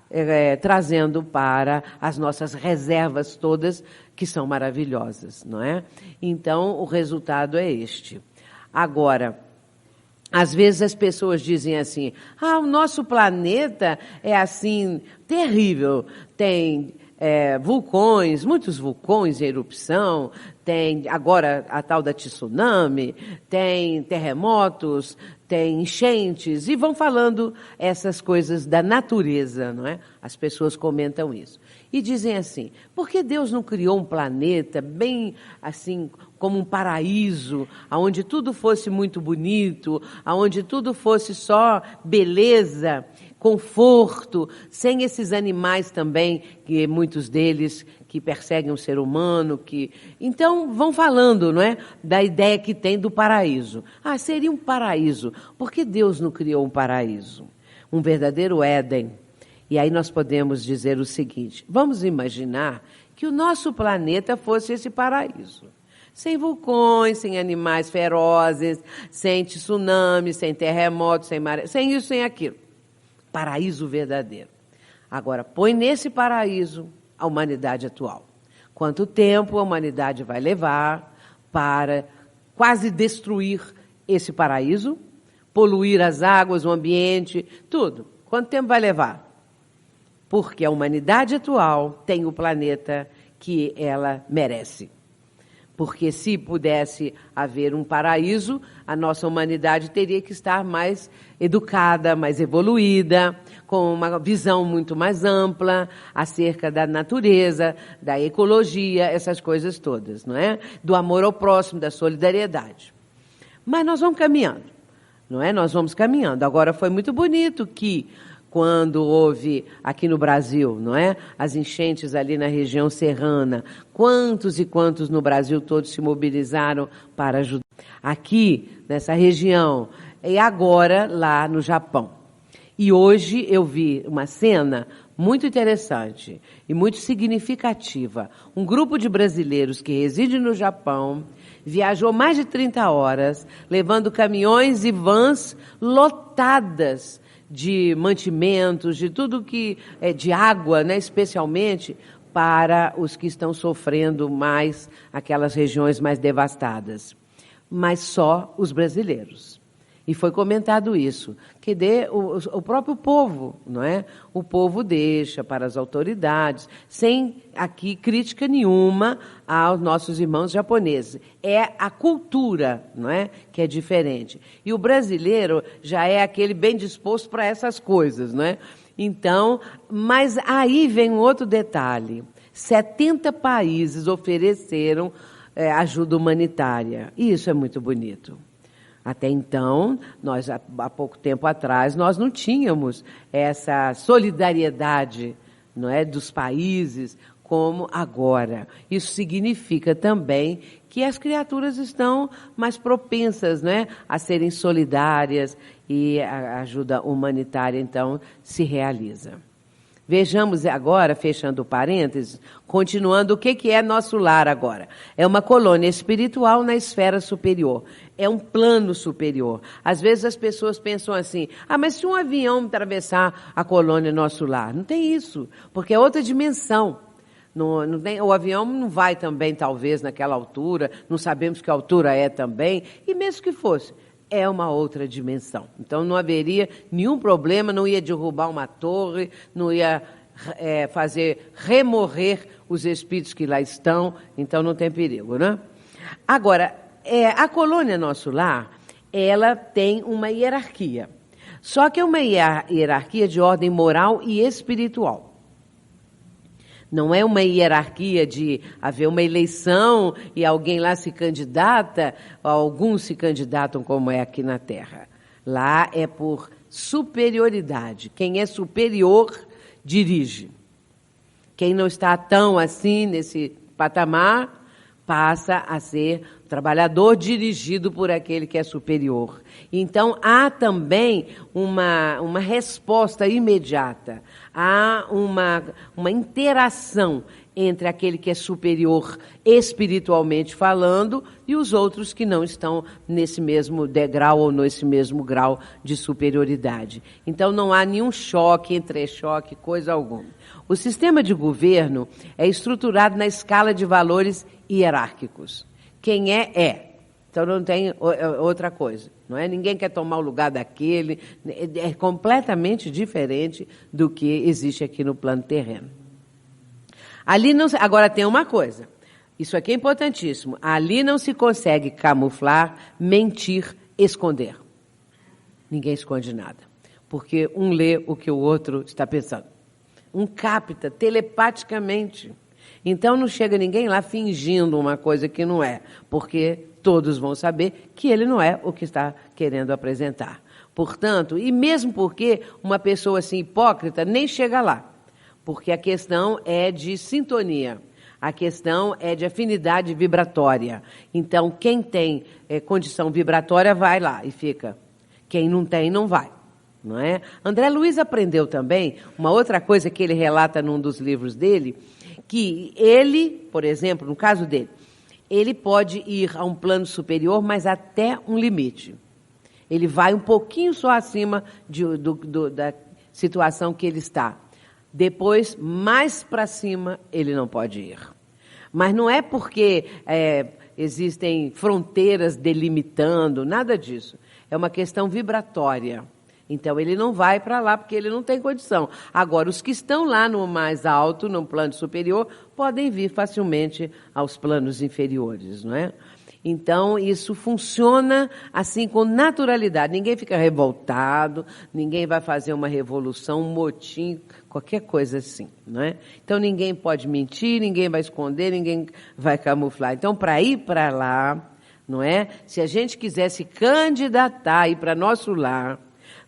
trazendo para as nossas reservas todas, que são maravilhosas, não é? Então, o resultado é este. Agora, às vezes as pessoas dizem assim, o nosso planeta é assim, terrível, tem vulcões, muitos vulcões em erupção, tem agora a tal da tsunami, tem terremotos, tem enchentes, e vão falando essas coisas da natureza, não é? As pessoas comentam isso. E dizem assim, por que Deus não criou um planeta bem assim, como um paraíso, onde tudo fosse muito bonito, onde tudo fosse só beleza, conforto, sem esses animais também, que muitos deles que perseguem o ser humano, Então, vão falando, não é? Da ideia que tem do paraíso. Seria um paraíso. Por que Deus não criou um paraíso? Um verdadeiro Éden. E aí nós podemos dizer o seguinte, vamos imaginar que o nosso planeta fosse esse paraíso. Sem vulcões, sem animais ferozes, sem tsunamis, sem terremotos, sem maré, sem isso, sem aquilo. Paraíso verdadeiro. Agora, põe nesse paraíso a humanidade atual. Quanto tempo a humanidade vai levar para quase destruir esse paraíso, poluir as águas, o ambiente, tudo. Quanto tempo vai levar? Porque a humanidade atual tem o planeta que ela merece. Porque se pudesse haver um paraíso, a nossa humanidade teria que estar mais educada, mais evoluída, com uma visão muito mais ampla acerca da natureza, da ecologia, essas coisas todas, não é? Do amor ao próximo, da solidariedade. Mas nós vamos caminhando, não é? Nós vamos caminhando. Agora, foi muito bonito que quando houve aqui no Brasil, não é? As enchentes ali na região serrana, quantos e quantos no Brasil todos se mobilizaram para ajudar. Aqui, nessa região, e agora lá no Japão. E hoje eu vi uma cena muito interessante e muito significativa. Um grupo de brasileiros que reside no Japão viajou mais de 30 horas, levando caminhões e vans lotadas de mantimentos, de tudo que é de água, né, especialmente para os que estão sofrendo mais aquelas regiões mais devastadas. Mas só os brasileiros. E foi comentado isso, que o próprio povo, não é? O povo deixa para as autoridades, sem aqui crítica nenhuma aos nossos irmãos japoneses. É a cultura, não é? Que é diferente. E o brasileiro já é aquele bem disposto para essas coisas, não é? Então, mas aí vem um outro detalhe. 70 países ofereceram ajuda humanitária. E isso é muito bonito. Até então, nós, há pouco tempo atrás, nós não tínhamos essa solidariedade, não é, dos países como agora. Isso significa também que as criaturas estão mais propensas, não é, a serem solidárias e a ajuda humanitária, então, se realiza. Vejamos agora, fechando parênteses, continuando o que é nosso lar agora. É uma colônia espiritual na esfera superior. É um plano superior. Às vezes as pessoas pensam assim, mas se um avião atravessar a colônia nosso lar? Não tem isso, porque é outra dimensão. Não tem, o avião não vai também, talvez, naquela altura, não sabemos que altura é também, e mesmo que fosse, é uma outra dimensão. Então não haveria nenhum problema, não ia derrubar uma torre, não ia fazer remorrer os espíritos que lá estão, então não tem perigo, né? Agora, a colônia Nosso Lar, ela tem uma hierarquia. Só que é uma hierarquia de ordem moral e espiritual. Não é uma hierarquia de haver uma eleição e alguém lá se candidata, alguns se candidatam como é aqui na Terra. Lá é por superioridade. Quem é superior, dirige. Quem não está tão assim nesse patamar, passa a ser trabalhador dirigido por aquele que é superior. Então, há também uma resposta imediata, há uma interação entre aquele que é superior espiritualmente falando e os outros que não estão nesse mesmo degrau ou nesse mesmo grau de superioridade. Então, não há nenhum choque, entrechoque, coisa alguma. O sistema de governo é estruturado na escala de valores hierárquicos. Quem é. Então não tem outra coisa, não é? Ninguém quer tomar o lugar daquele, é completamente diferente do que existe aqui no plano terreno. Ali não, agora tem uma coisa, isso aqui é importantíssimo, ali não se consegue camuflar, mentir, esconder. Ninguém esconde nada, porque um lê o que o outro está pensando. Um capta telepaticamente. Então não chega ninguém lá fingindo uma coisa que não é, porque todos vão saber que ele não é o que está querendo apresentar. Portanto, e mesmo porque uma pessoa assim hipócrita nem chega lá, porque a questão é de sintonia, a questão é de afinidade vibratória. Então, quem tem condição vibratória vai lá e fica. Quem não tem, não vai. Não é? André Luiz aprendeu também uma outra coisa que ele relata num dos livros dele, que ele, por exemplo, no caso dele, ele pode ir a um plano superior, mas até um limite. Ele vai um pouquinho só acima da situação que ele está. Depois, mais para cima, ele não pode ir. Mas não é porque existem fronteiras delimitando, nada disso. É uma questão vibratória. Então, ele não vai para lá porque ele não tem condição. Agora, os que estão lá no mais alto, no plano superior, podem vir facilmente aos planos inferiores, não é? Então, isso funciona assim com naturalidade. Ninguém fica revoltado, ninguém vai fazer uma revolução, um motim, qualquer coisa assim, não é? Então, ninguém pode mentir, ninguém vai esconder, ninguém vai camuflar. Então, para ir para lá, não é? Se a gente quiser se candidatar, ir para nosso lar,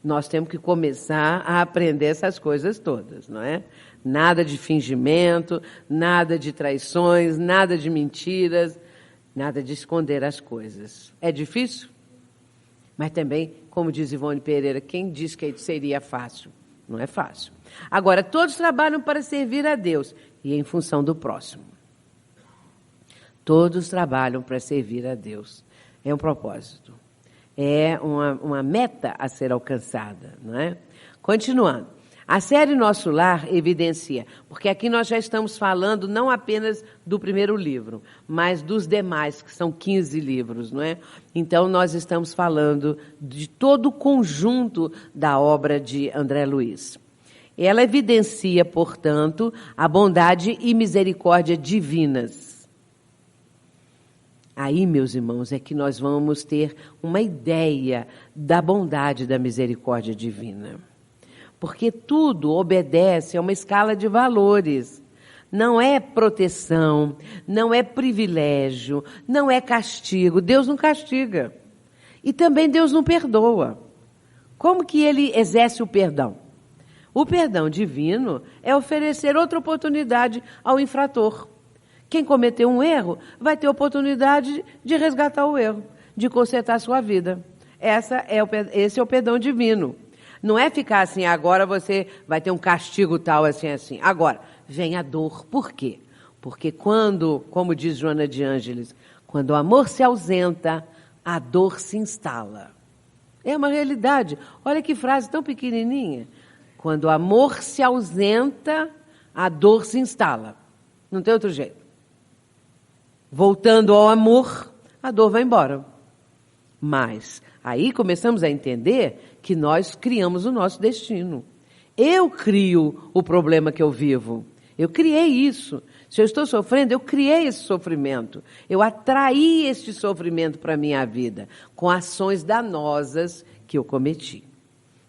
nós temos que começar a aprender essas coisas todas, não é? Nada de fingimento, nada de traições, nada de mentiras, nada de esconder as coisas. É difícil? Mas também, como diz Ivone Pereira, quem diz que seria fácil? Não é fácil. Agora, todos trabalham para servir a Deus e em função do próximo. Todos trabalham para servir a Deus. É um propósito. É uma meta a ser alcançada, não é? Continuando. A série Nosso Lar evidencia, porque aqui nós já estamos falando não apenas do primeiro livro, mas dos demais, que são 15 livros, não é? Então, nós estamos falando de todo o conjunto da obra de André Luiz. Ela evidencia, portanto, a bondade e misericórdia divinas. Aí, meus irmãos, é que nós vamos ter uma ideia da bondade da misericórdia divina. Porque tudo obedece a uma escala de valores. Não é proteção, não é privilégio, não é castigo. Deus não castiga. E também Deus não perdoa. Como que ele exerce o perdão? O perdão divino é oferecer outra oportunidade ao infrator. Quem cometeu um erro vai ter oportunidade de resgatar o erro, de consertar a sua vida. Esse é o perdão divino. Não é ficar assim, agora você vai ter um castigo tal, assim. Agora, vem a dor. Por quê? Porque quando, como diz Joana de Ângeles, quando o amor se ausenta, a dor se instala. É uma realidade. Olha que frase tão pequenininha. Quando o amor se ausenta, a dor se instala. Não tem outro jeito. Voltando ao amor, a dor vai embora. Mas aí começamos a entender que nós criamos o nosso destino. Eu crio o problema que eu vivo. Eu criei isso. Se eu estou sofrendo, eu criei esse sofrimento. Eu atraí este sofrimento para a minha vida com ações danosas que eu cometi.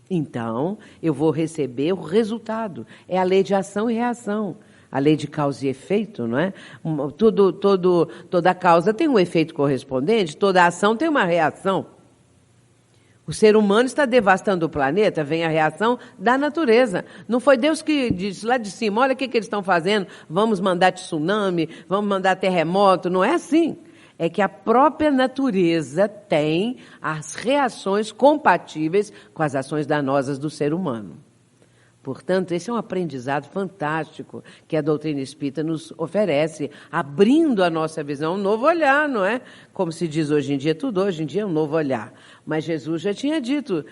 Então, eu vou receber o resultado. É a lei de ação e reação. A lei de causa e efeito, não é? Toda causa tem um efeito correspondente, toda ação tem uma reação. O ser humano está devastando o planeta, vem a reação da natureza. Não foi Deus que disse lá de cima, olha o que eles estão fazendo, vamos mandar tsunami, vamos mandar terremoto. Não é assim. É que a própria natureza tem as reações compatíveis com as ações danosas do ser humano. Portanto, esse é um aprendizado fantástico que a doutrina espírita nos oferece, abrindo a nossa visão, um novo olhar, não é? Como se diz hoje em dia, tudo hoje em dia é um novo olhar. Mas Jesus já tinha dito,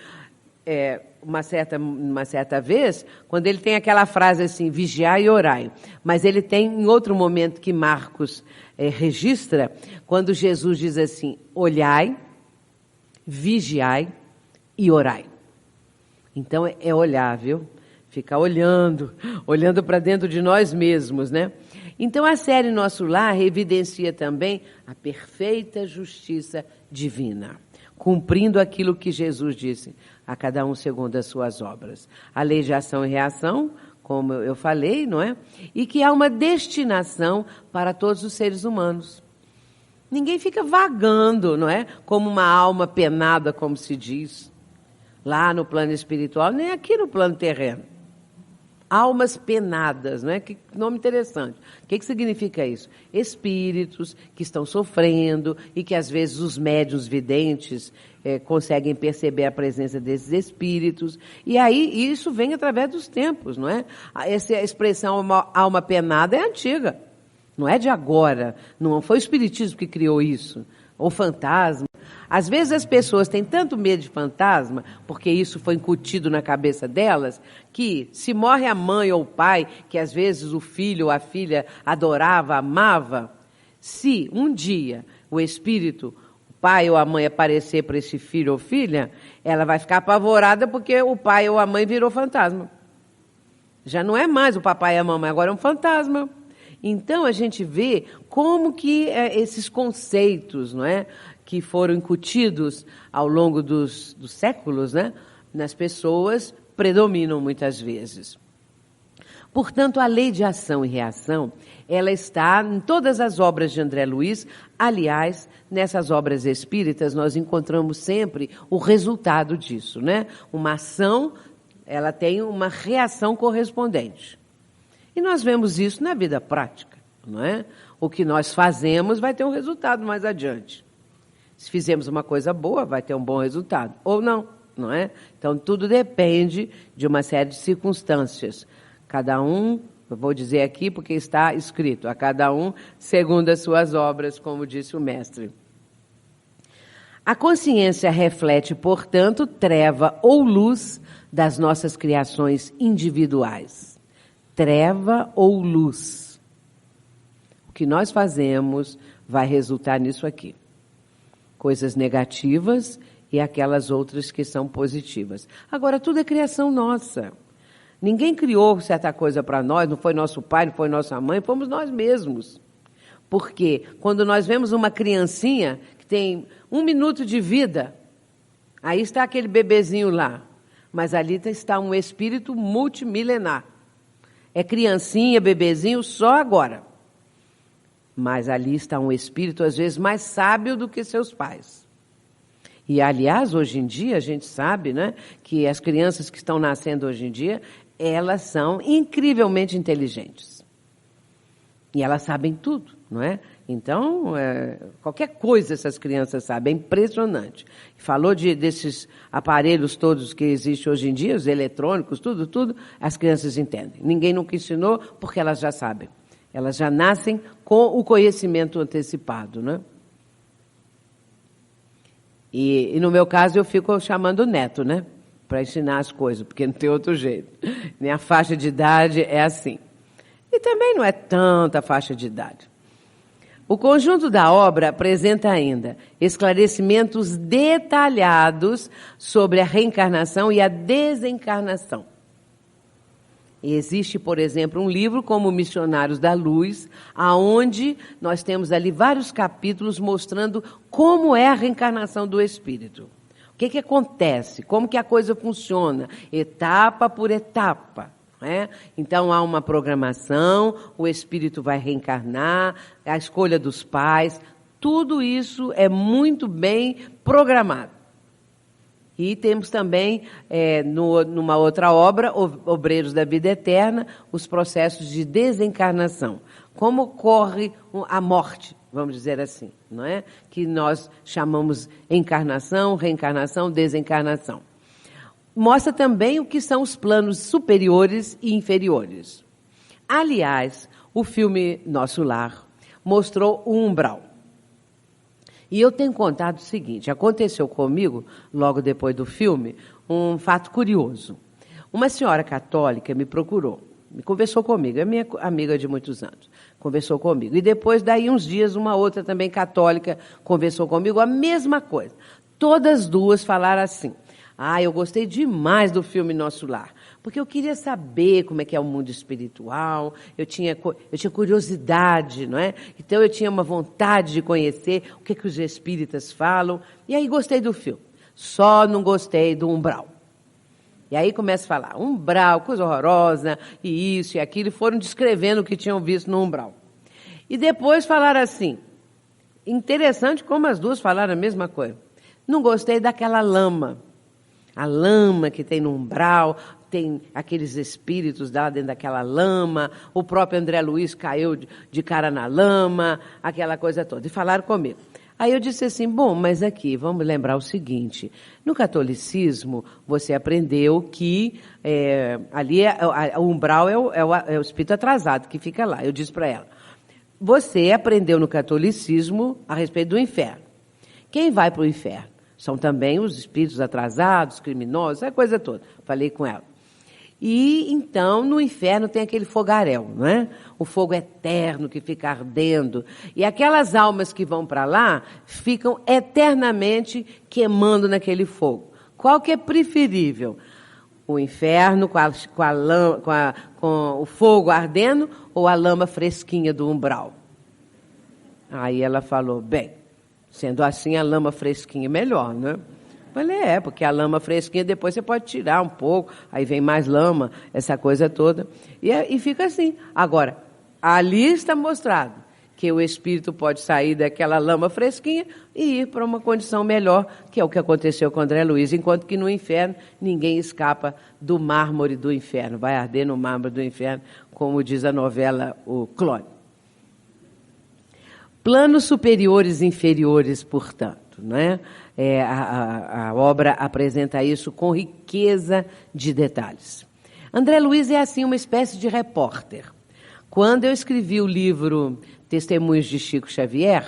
uma certa vez, quando ele tem aquela frase assim, vigiai e orai. Mas ele tem em outro momento que Marcos registra, quando Jesus diz assim, olhai, vigiai e orai. Então, é olhar, viu? Ficar olhando para dentro de nós mesmos, né? Então, a série Nosso Lar evidencia também a perfeita justiça divina, cumprindo aquilo que Jesus disse, a cada um segundo as suas obras. A lei de ação e reação, como eu falei, não é? E que há uma destinação para todos os seres humanos. Ninguém fica vagando, não é? Como uma alma penada, como se diz, lá no plano espiritual, nem aqui no plano terreno. Almas penadas, não é? Que nome interessante. O que significa isso? Espíritos que estão sofrendo e que às vezes os médiuns videntes conseguem perceber a presença desses espíritos. E aí isso vem através dos tempos, não é? Essa expressão alma penada é antiga, não é de agora. Não foi o espiritismo que criou isso, ou fantasma. Às vezes as pessoas têm tanto medo de fantasma, porque isso foi incutido na cabeça delas, que se morre a mãe ou o pai, que às vezes o filho ou a filha adorava, amava, se um dia o espírito, o pai ou a mãe aparecer para esse filho ou filha, ela vai ficar apavorada porque o pai ou a mãe virou fantasma. Já não é mais o papai e a mamãe, agora é um fantasma. Então a gente vê como que esses conceitos, não é? Que foram incutidos ao longo dos séculos, né, nas pessoas, predominam muitas vezes. Portanto, a lei de ação e reação, ela está em todas as obras de André Luiz. Aliás, nessas obras espíritas, nós encontramos sempre o resultado disso, né? Uma ação, ela tem uma reação correspondente. E nós vemos isso na vida prática, não é? O que nós fazemos vai ter um resultado mais adiante. Se fizermos uma coisa boa, vai ter um bom resultado. Ou não, não é? Então, tudo depende de uma série de circunstâncias. Cada um, eu vou dizer aqui porque está escrito, a cada um segundo as suas obras, como disse o mestre. A consciência reflete, portanto, treva ou luz das nossas criações individuais. Treva ou luz. O que nós fazemos vai resultar nisso aqui. Coisas negativas e aquelas outras que são positivas. Agora, tudo é criação nossa. Ninguém criou certa coisa para nós, não foi nosso pai, não foi nossa mãe, fomos nós mesmos. Porque quando nós vemos uma criancinha que tem 1 minuto de vida, aí está aquele bebezinho lá, mas ali está um espírito multimilenar. É criancinha, bebezinho, só agora. Mas ali está um espírito, às vezes, mais sábio do que seus pais. E, aliás, hoje em dia, a gente sabe, né, que as crianças que estão nascendo hoje em dia, elas são incrivelmente inteligentes. E elas sabem tudo, não é? Então, qualquer coisa essas crianças sabem, é impressionante. Falou desses aparelhos todos que existem hoje em dia, os eletrônicos, tudo, as crianças entendem. Ninguém nunca ensinou, porque elas já sabem. Elas já nascem com o conhecimento antecipado, né? E no meu caso eu fico chamando o neto, né? Para ensinar as coisas, porque não tem outro jeito. Minha faixa de idade é assim. E também não é tanta faixa de idade. O conjunto da obra apresenta ainda esclarecimentos detalhados sobre a reencarnação e a desencarnação. E existe, por exemplo, um livro como Missionários da Luz, aonde nós temos ali vários capítulos mostrando como é a reencarnação do espírito. O que acontece? Como que a coisa funciona? Etapa por etapa. Né? Então, há uma programação, o espírito vai reencarnar, a escolha dos pais, tudo isso é muito bem programado. E temos também, numa outra obra, Obreiros da Vida Eterna, os processos de desencarnação. Como ocorre a morte, vamos dizer assim, não é? Que nós chamamos encarnação, reencarnação, desencarnação. Mostra também o que são os planos superiores e inferiores. Aliás, o filme Nosso Lar mostrou o umbral. E eu tenho contado o seguinte, aconteceu comigo, logo depois do filme, um fato curioso. Uma senhora católica me procurou, conversou comigo, é minha amiga de muitos anos, conversou comigo. E depois, daí uns dias, uma outra também católica conversou comigo, a mesma coisa. Todas duas falaram assim, eu gostei demais do filme Nosso Lar, porque eu queria saber como é que é o mundo espiritual, eu tinha curiosidade, não é? Então eu tinha uma vontade de conhecer o que os espíritas falam, e aí gostei do filme. Só não gostei do umbral. E aí começa a falar, umbral, coisa horrorosa, e isso e aquilo, e foram descrevendo o que tinham visto no umbral. E depois falaram assim, interessante como as duas falaram a mesma coisa. Não gostei daquela lama. A lama que tem no umbral, tem aqueles espíritos lá dentro daquela lama, o próprio André Luiz caiu de cara na lama, aquela coisa toda. E falaram comigo. Aí eu disse assim, bom, mas aqui, vamos lembrar o seguinte, no catolicismo você aprendeu que ali o umbral é o espírito atrasado que fica lá. Eu disse para ela, você aprendeu no catolicismo a respeito do inferno. Quem vai para o inferno? São também os espíritos atrasados, criminosos, essa coisa toda. Falei com ela. E, então, no inferno tem aquele fogaréu, não é? O fogo eterno que fica ardendo. E aquelas almas que vão para lá ficam eternamente queimando naquele fogo. Qual que é preferível? O inferno com o fogo ardendo ou a lama fresquinha do umbral? Aí ela falou, bem, sendo assim a lama fresquinha é melhor, né? Falei, porque a lama fresquinha depois você pode tirar um pouco, aí vem mais lama, essa coisa toda, e fica assim. Agora, ali está mostrado que o espírito pode sair daquela lama fresquinha e ir para uma condição melhor, que é o que aconteceu com André Luiz, enquanto que no inferno ninguém escapa do mármore do inferno, vai arder no mármore do inferno, como diz a novela O Clone. Planos superiores e inferiores, portanto, né? A obra apresenta isso com riqueza de detalhes. André Luiz é, assim, uma espécie de repórter. Quando eu escrevi o livro Testemunhos de Chico Xavier,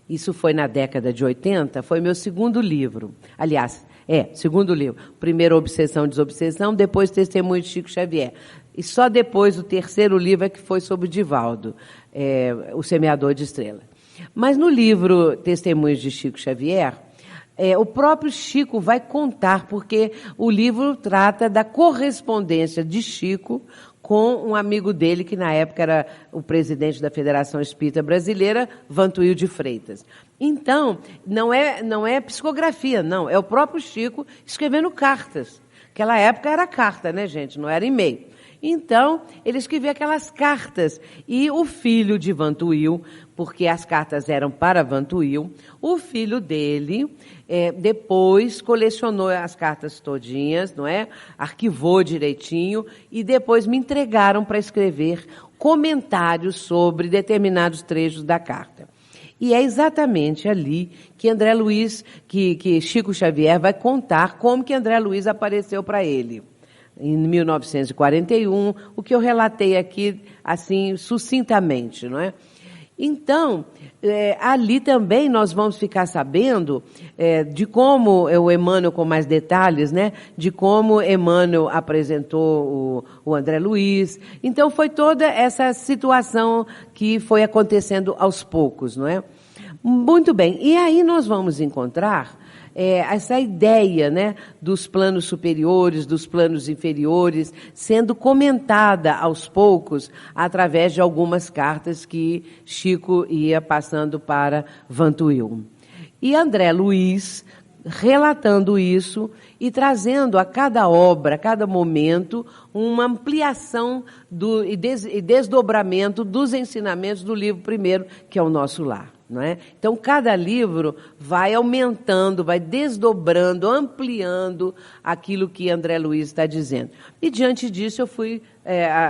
isso foi na década de 80, foi meu segundo livro. Aliás, segundo livro. Primeiro Obsessão e Desobsessão, depois Testemunhos de Chico Xavier. E só depois o terceiro livro é que foi sobre o Divaldo, o Semeador de Estrelas. Mas no livro Testemunhos de Chico Xavier, o próprio Chico vai contar, porque o livro trata da correspondência de Chico com um amigo dele, que na época era o presidente da Federação Espírita Brasileira, Vantuil de Freitas. Então, não é psicografia, não, é o próprio Chico escrevendo cartas. Naquela época era carta, né, gente? Não era e-mail. Então, ele escrevia aquelas cartas. E o filho de Vantuil, porque as cartas eram para Vantuil, o filho dele depois colecionou as cartas todinhas, não é? Arquivou direitinho e depois me entregaram para escrever comentários sobre determinados trechos da carta. E é exatamente ali que André Luiz, que Chico Xavier vai contar como que André Luiz apareceu para ele. Em 1941, o que eu relatei aqui, assim, sucintamente, não é? Então, ali também nós vamos ficar sabendo de como o Emmanuel, com mais detalhes, né? De como Emmanuel apresentou o André Luiz. Então, foi toda essa situação que foi acontecendo aos poucos, não é? Muito bem. E aí nós vamos encontrar essa ideia, né, dos planos superiores, dos planos inferiores, sendo comentada aos poucos através de algumas cartas que Chico ia passando para Vantuil. E André Luiz relatando isso e trazendo a cada obra, a cada momento, uma ampliação e desdobramento dos ensinamentos do livro primeiro, que é o Nosso Lar. Não é? Então, cada livro vai aumentando, vai desdobrando, ampliando aquilo que André Luiz está dizendo. E, diante disso, eu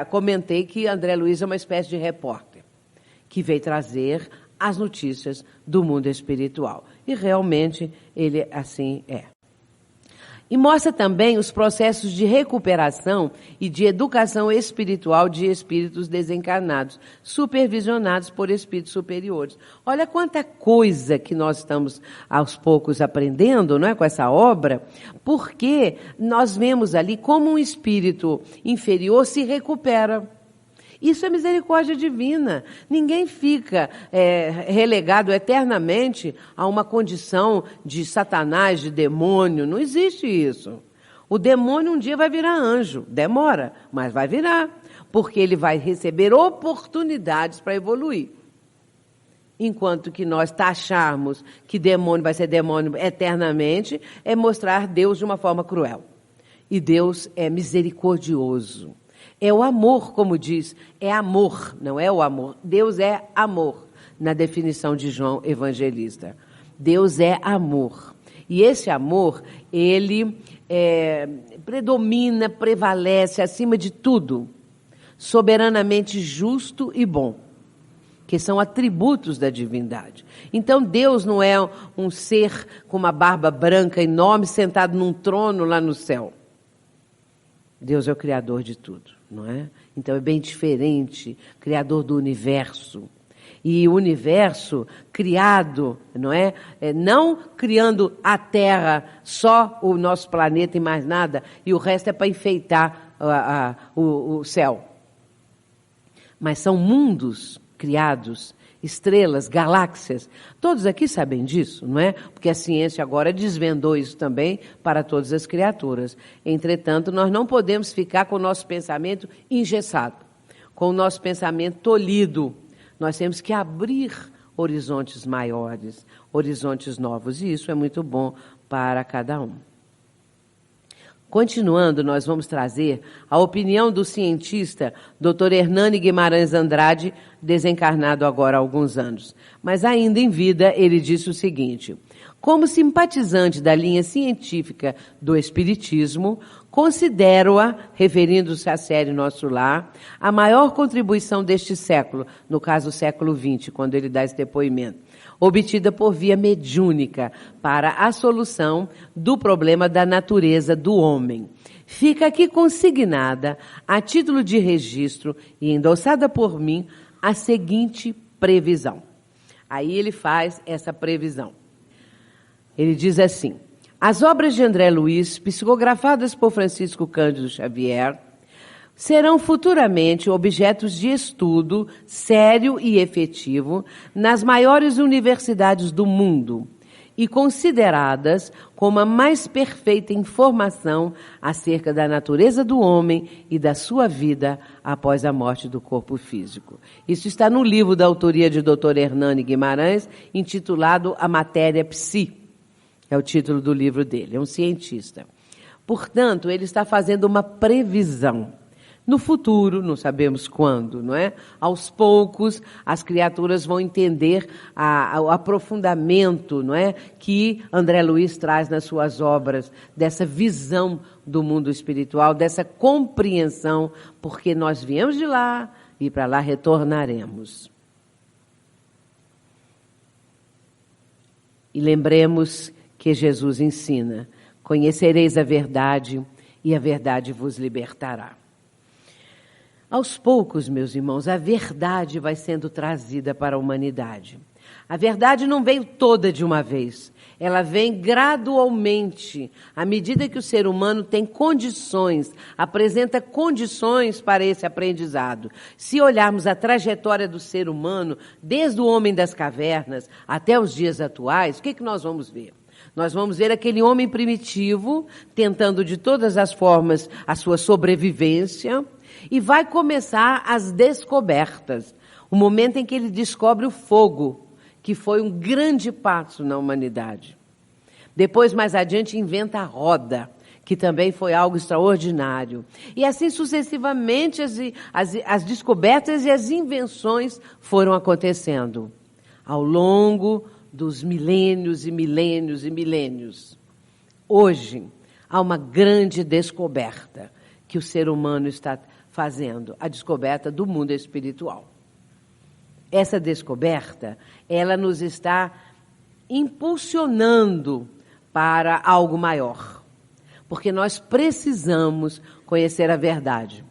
comentei que André Luiz é uma espécie de repórter, que veio trazer as notícias do mundo espiritual. E, realmente, ele assim é. E mostra também os processos de recuperação e de educação espiritual de espíritos desencarnados, supervisionados por espíritos superiores. Olha quanta coisa que nós estamos aos poucos aprendendo, não é, com essa obra, porque nós vemos ali como um espírito inferior se recupera. Isso é misericórdia divina. Ninguém fica relegado eternamente a uma condição de Satanás, de demônio. Não existe isso. O demônio um dia vai virar anjo. Demora, mas vai virar. Porque ele vai receber oportunidades para evoluir. Enquanto que nós taxarmos que demônio vai ser demônio eternamente, é mostrar Deus de uma forma cruel. E Deus é misericordioso. É o amor, como diz, é amor, não é o amor. Deus é amor, na definição de João Evangelista. Deus é amor. E esse amor, ele predomina, prevalece acima de tudo, soberanamente justo e bom, que são atributos da divindade. Então Deus não é um ser com uma barba branca enorme, sentado num trono lá no céu. Deus é o Criador de tudo, não é? Então é bem diferente, Criador do universo. E o universo criado, não é? Não criando a Terra, só o nosso planeta e mais nada, e o resto é para enfeitar o céu. Mas são mundos criados, estrelas, galáxias. Todos aqui sabem disso, não é? Porque a ciência agora desvendou isso também para todas as criaturas. Entretanto, nós não podemos ficar com o nosso pensamento engessado, com o nosso pensamento tolhido. Nós temos que abrir horizontes maiores, horizontes novos, e isso é muito bom para cada um. Continuando, nós vamos trazer a opinião do cientista Dr. Hernani Guimarães Andrade, desencarnado agora há alguns anos. Mas ainda em vida, ele disse o seguinte: como simpatizante da linha científica do Espiritismo, considero-a, referindo-se à série Nosso Lar, a maior contribuição deste século, no caso o século XX, quando ele dá esse depoimento, obtida por via mediúnica para a solução do problema da natureza do homem. Fica aqui consignada, a título de registro e endossada por mim, a seguinte previsão. Aí ele faz essa previsão. Ele diz assim: as obras de André Luiz, psicografadas por Francisco Cândido Xavier, serão futuramente objetos de estudo sério e efetivo nas maiores universidades do mundo e consideradas como a mais perfeita informação acerca da natureza do homem e da sua vida após a morte do corpo físico. Isso está no livro da autoria de Dr. Hernani Guimarães, intitulado A Matéria Psi. É o título do livro dele, é um cientista. Portanto, ele está fazendo uma previsão. No futuro, não sabemos quando, não é? Aos poucos, as criaturas vão entender o aprofundamento, não é? Que André Luiz traz nas suas obras, dessa visão do mundo espiritual, dessa compreensão, porque nós viemos de lá e para lá retornaremos. E lembremos que Jesus ensina: conhecereis a verdade e a verdade vos libertará. Aos poucos, meus irmãos, a verdade vai sendo trazida para a humanidade. A verdade não veio toda de uma vez. Ela vem gradualmente, à medida que o ser humano tem condições, apresenta condições para esse aprendizado. Se olharmos a trajetória do ser humano, desde o homem das cavernas até os dias atuais, o que nós vamos ver? Nós vamos ver aquele homem primitivo tentando de todas as formas a sua sobrevivência, e vai começar as descobertas. O momento em que ele descobre o fogo, que foi um grande passo na humanidade. Depois, mais adiante, inventa a roda, que também foi algo extraordinário. E assim sucessivamente as descobertas e as invenções foram acontecendo ao longo dos milênios e milênios e milênios. Hoje, há uma grande descoberta que o ser humano está fazendo, a descoberta do mundo espiritual. Essa descoberta, ela nos está impulsionando para algo maior, porque nós precisamos conhecer a verdade.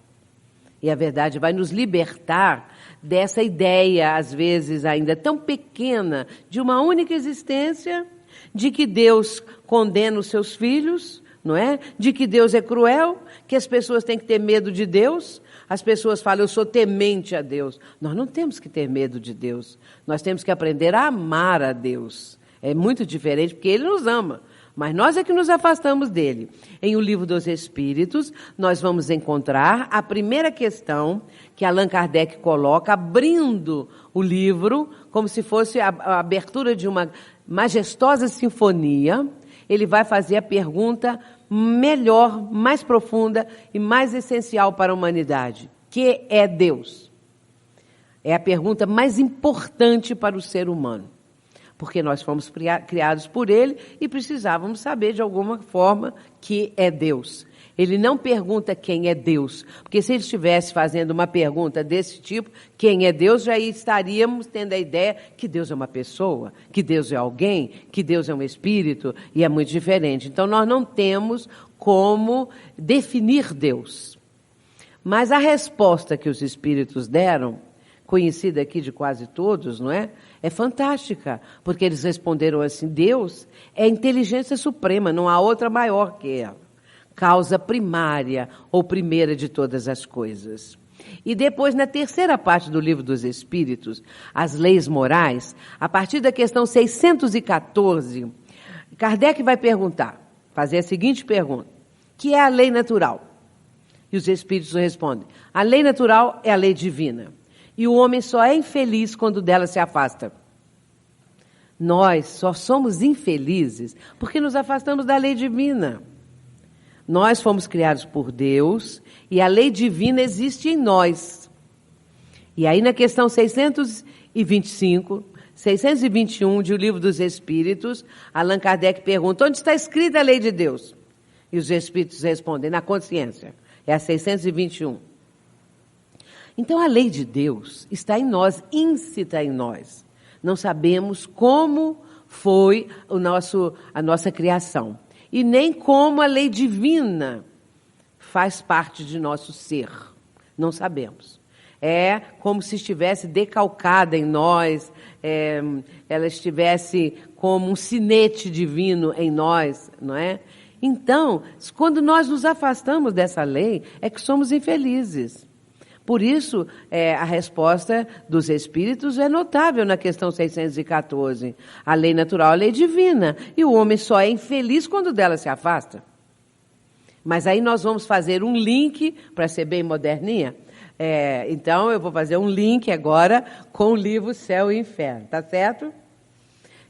E a verdade vai nos libertar dessa ideia, às vezes ainda tão pequena, de uma única existência, de que Deus condena os seus filhos, não é? De que Deus é cruel, que as pessoas têm que ter medo de Deus. As pessoas falam: eu sou temente a Deus. Nós não temos que ter medo de Deus. Nós temos que aprender a amar a Deus. É muito diferente, porque Ele nos ama. Mas nós é que nos afastamos dele. Em O Livro dos Espíritos, nós vamos encontrar a primeira questão que Allan Kardec coloca, abrindo o livro, como se fosse a abertura de uma majestosa sinfonia. ele vai fazer a pergunta melhor, mais profunda e mais essencial para a humanidade. Que é Deus? É a pergunta mais importante para o ser humano. Porque nós fomos criados por ele e precisávamos saber de alguma forma que é Deus. Ele não pergunta quem é Deus, porque se ele estivesse fazendo uma pergunta desse tipo, quem é Deus, já estaríamos tendo a ideia que Deus é uma pessoa, que Deus é alguém, que Deus é um espírito, e é muito diferente. Então nós não temos como definir Deus. Mas a resposta que os espíritos deram, conhecida aqui de quase todos, não é? É fantástica, porque eles responderam assim: Deus é a inteligência suprema, não há outra maior que ela. Causa primária ou primeira de todas as coisas. E depois, na terceira parte do Livro dos Espíritos, as leis morais, a partir da questão 614, Kardec vai fazer a seguinte pergunta: que é a lei natural? E os Espíritos respondem: a lei natural é a lei divina. E o homem só é infeliz quando dela se afasta. Nós só somos infelizes porque nos afastamos da lei divina. Nós fomos criados por Deus e a lei divina existe em nós. E aí na questão 625, 621 de O Livro dos Espíritos, Allan Kardec pergunta: onde está escrita a lei de Deus? E os Espíritos respondem: na consciência. É a 621. Então a lei de Deus está em nós, íncita em nós. Não sabemos como foi a nossa criação. E nem como a lei divina faz parte de nosso ser. Não sabemos. É como se estivesse decalcada em nós, ela estivesse como um sinete divino em nós, não é? Então, quando nós nos afastamos dessa lei, é que somos infelizes. Por isso, a resposta dos Espíritos é notável na questão 614. A lei natural é a lei divina, e o homem só é infeliz quando dela se afasta. Mas aí nós vamos fazer um link, para ser bem moderninha. Então, eu vou fazer um link agora com o livro Céu e Inferno, tá certo?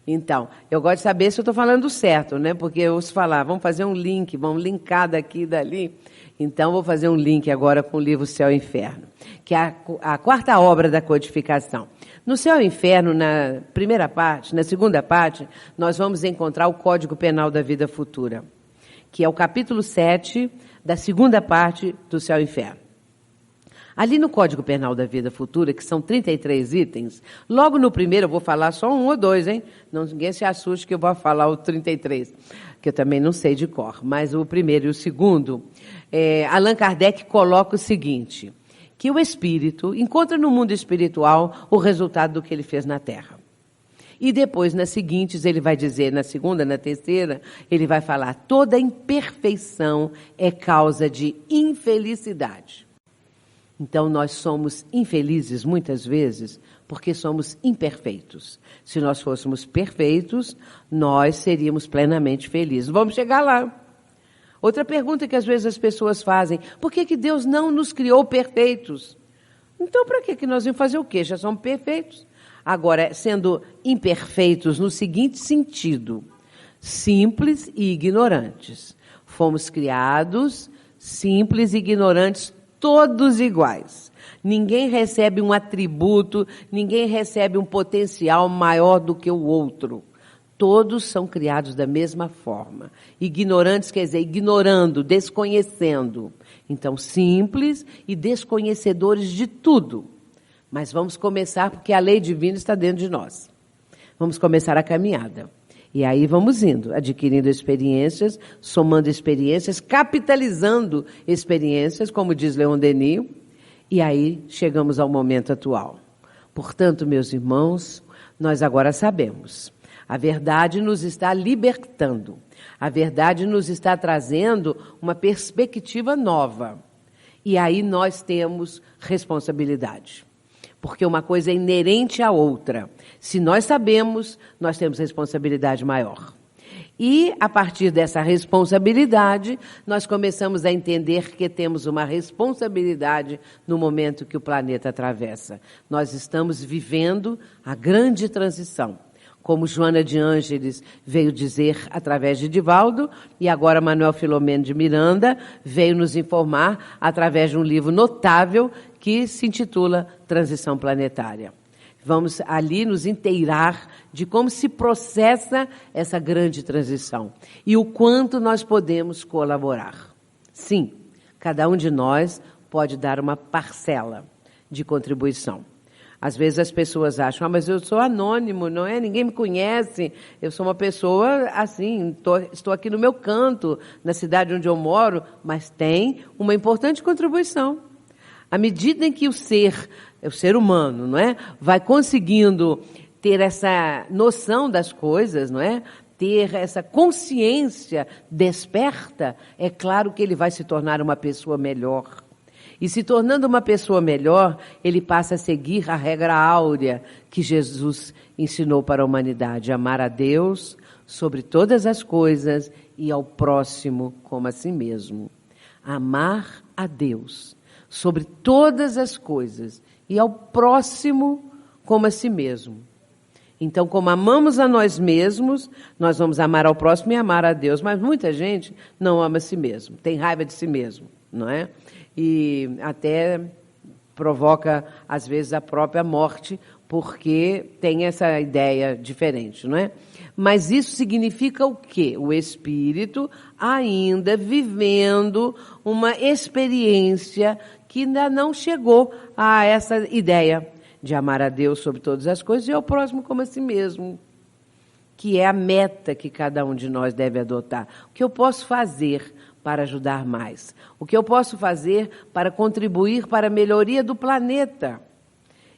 Então, eu gosto de saber se eu estou falando certo, né? Porque eu ouço falar, vamos fazer um link, vamos linkar daqui e dali. Então, vou fazer um link agora com o livro Céu e Inferno, que é a quarta obra da codificação. No Céu e Inferno, na primeira parte, na segunda parte, nós vamos encontrar o Código Penal da Vida Futura, que é o capítulo 7 da segunda parte do Céu e Inferno. Ali no Código Penal da Vida Futura, que são 33 itens, logo no primeiro eu vou falar só um ou dois, hein? Ninguém se assuste que eu vou falar o 33, que eu também não sei de cor. Mas o primeiro e o segundo, Allan Kardec coloca o seguinte, que o espírito encontra no mundo espiritual o resultado do que ele fez na Terra. E depois, nas seguintes, ele vai dizer, na segunda, na terceira, ele vai falar: toda imperfeição é causa de infelicidade. Então, nós somos infelizes muitas vezes porque somos imperfeitos. Se nós fôssemos perfeitos, nós seríamos plenamente felizes. Vamos chegar lá. Outra pergunta que às vezes as pessoas fazem: por que Deus não nos criou perfeitos? Então, para que nós vamos fazer o quê? Já somos perfeitos. Agora, sendo imperfeitos no seguinte sentido: simples e ignorantes. Fomos criados simples e ignorantes, todos iguais. Ninguém recebe um atributo, ninguém recebe um potencial maior do que o outro. Todos são criados da mesma forma. Ignorantes quer dizer ignorando, desconhecendo. Então, simples e desconhecedores de tudo. Mas vamos começar porque a lei divina está dentro de nós. Vamos começar a caminhada. E aí vamos indo, adquirindo experiências, somando experiências, capitalizando experiências, como diz Leon Denis, e aí chegamos ao momento atual. Portanto, meus irmãos, nós agora sabemos. A verdade nos está libertando. A verdade nos está trazendo uma perspectiva nova. E aí nós temos responsabilidade. Porque uma coisa é inerente à outra. Se nós sabemos, nós temos responsabilidade maior. E, a partir dessa responsabilidade, nós começamos a entender que temos uma responsabilidade no momento que o planeta atravessa. Nós estamos vivendo a grande transição. como Joana de Ângeles veio dizer através de Divaldo, e agora Manuel Filomeno de Miranda veio nos informar através de um livro notável que se intitula Transição Planetária. Vamos ali nos inteirar de como se processa essa grande transição e o quanto nós podemos colaborar. Sim, cada um de nós pode dar uma parcela de contribuição. Às vezes as pessoas acham, mas eu sou anônimo, não é? Ninguém me conhece, eu sou uma pessoa assim, estou aqui no meu canto, na cidade onde eu moro, mas tem uma importante contribuição. À medida em que o ser humano, não é, vai conseguindo ter essa noção das coisas, não é? Ter essa consciência desperta, é claro que ele vai se tornar uma pessoa melhor. E se tornando uma pessoa melhor, ele passa a seguir a regra áurea que Jesus ensinou para a humanidade: amar a Deus sobre todas as coisas e ao próximo como a si mesmo. Amar a Deus sobre todas as coisas e ao próximo como a si mesmo. Então, como amamos a nós mesmos, nós vamos amar ao próximo e amar a Deus. Mas muita gente não ama a si mesmo, tem raiva de si mesmo, não é? E até provoca, às vezes, a própria morte, porque tem essa ideia diferente, não é? Mas isso significa o quê? O espírito ainda vivendo uma experiência que ainda não chegou a essa ideia de amar a Deus sobre todas as coisas e ao próximo como a si mesmo, que é a meta que cada um de nós deve adotar. O que eu posso fazer para ajudar mais? O que eu posso fazer para contribuir para a melhoria do planeta?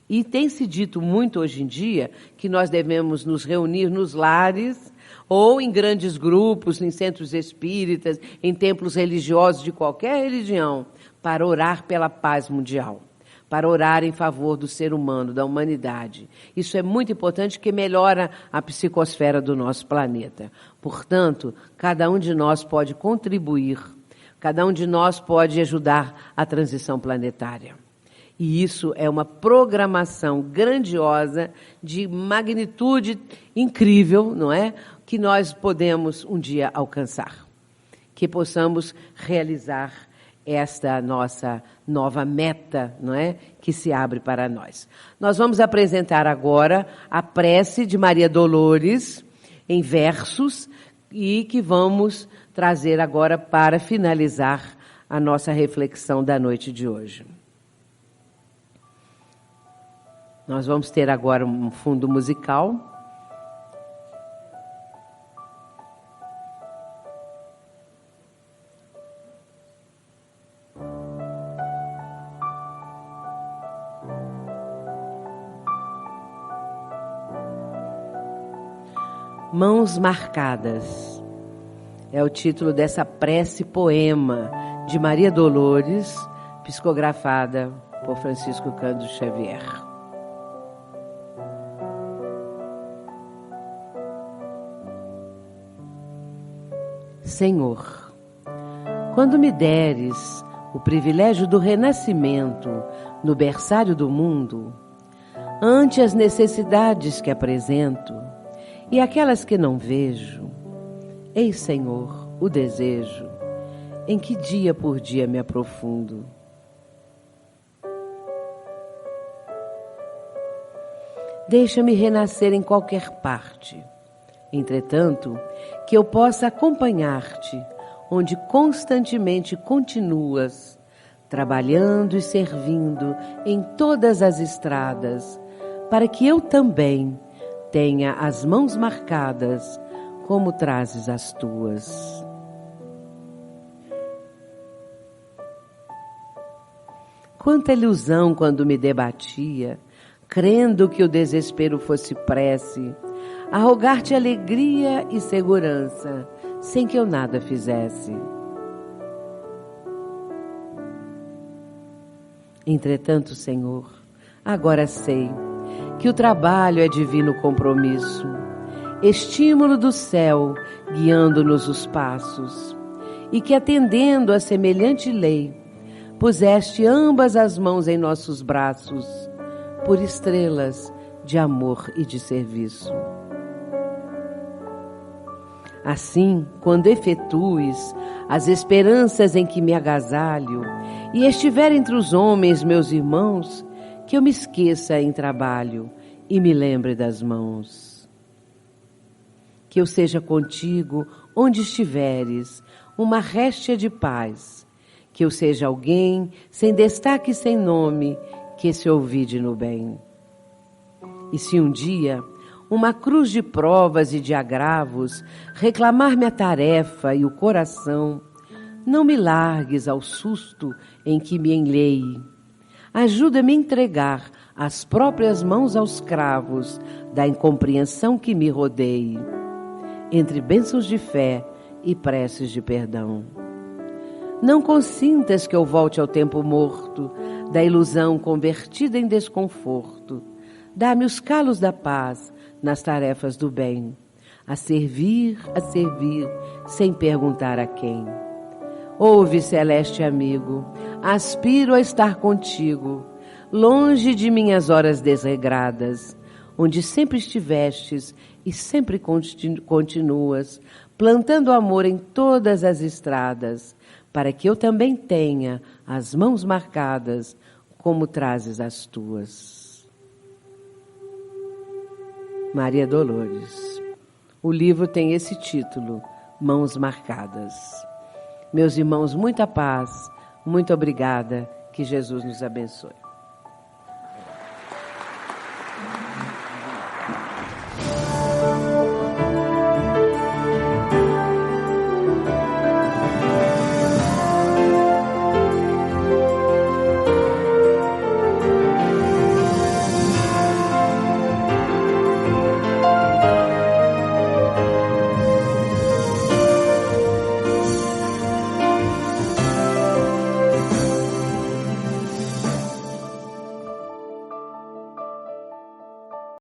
E tem se dito muito hoje em dia que nós devemos nos reunir nos lares ou em grandes grupos, em centros espíritas, em templos religiosos de qualquer religião, para orar pela paz mundial, para orar em favor do ser humano, da humanidade. Isso é muito importante, que melhora a psicosfera do nosso planeta. Portanto, cada um de nós pode contribuir, cada um de nós pode ajudar a transição planetária. E isso é uma programação grandiosa, de magnitude incrível, não é? Que nós podemos um dia alcançar. Que possamos realizar esta nossa nova meta, não é? Que se abre para nós. Nós vamos apresentar agora a prece de Maria Dolores em versos e que vamos trazer agora para finalizar a nossa reflexão da noite de hoje. Nós vamos ter agora um fundo musical. Mãos Marcadas é o título dessa prece-poema de Maria Dolores, psicografada por Francisco Cândido Xavier. Senhor, quando me deres o privilégio do renascimento no berçário do mundo, ante as necessidades que apresento e aquelas que não vejo, eis, Senhor, o desejo em que dia por dia me aprofundo. Deixa-me renascer em qualquer parte, entretanto, que eu possa acompanhar-te, onde constantemente continuas, trabalhando e servindo em todas as estradas, para que eu também tenha as mãos marcadas, como trazes as tuas. Quanta ilusão quando me debatia, crendo que o desespero fosse prece, a rogar-te alegria e segurança, sem que eu nada fizesse. Entretanto, Senhor, agora sei que o trabalho é divino compromisso, estímulo do céu, guiando-nos os passos, e que, atendendo a semelhante lei, puseste ambas as mãos em nossos braços, por estrelas de amor e de serviço. Assim, quando efetues as esperanças em que me agasalho e estiver entre os homens, meus irmãos, que eu me esqueça em trabalho e me lembre das mãos. Que eu seja contigo onde estiveres, uma réstia de paz. Que eu seja alguém sem destaque e sem nome, que se ouvide no bem. E se um dia uma cruz de provas e de agravos reclamar-me a tarefa e o coração, não me largues ao susto em que me enleie. Ajuda-me a entregar as próprias mãos aos cravos da incompreensão que me rodeie, entre bênçãos de fé e preces de perdão. Não consintas que eu volte ao tempo morto, da ilusão convertida em desconforto. Dá-me os calos da paz nas tarefas do bem, a servir, sem perguntar a quem. Ouve, celeste amigo, aspiro a estar contigo, longe de minhas horas desregradas, onde sempre estivestes e sempre continuas, plantando amor em todas as estradas, para que eu também tenha as mãos marcadas, como trazes as tuas. Maria Dolores. O livro tem esse título, Mãos Marcadas. Meus irmãos, muita paz, muito obrigada, que Jesus nos abençoe.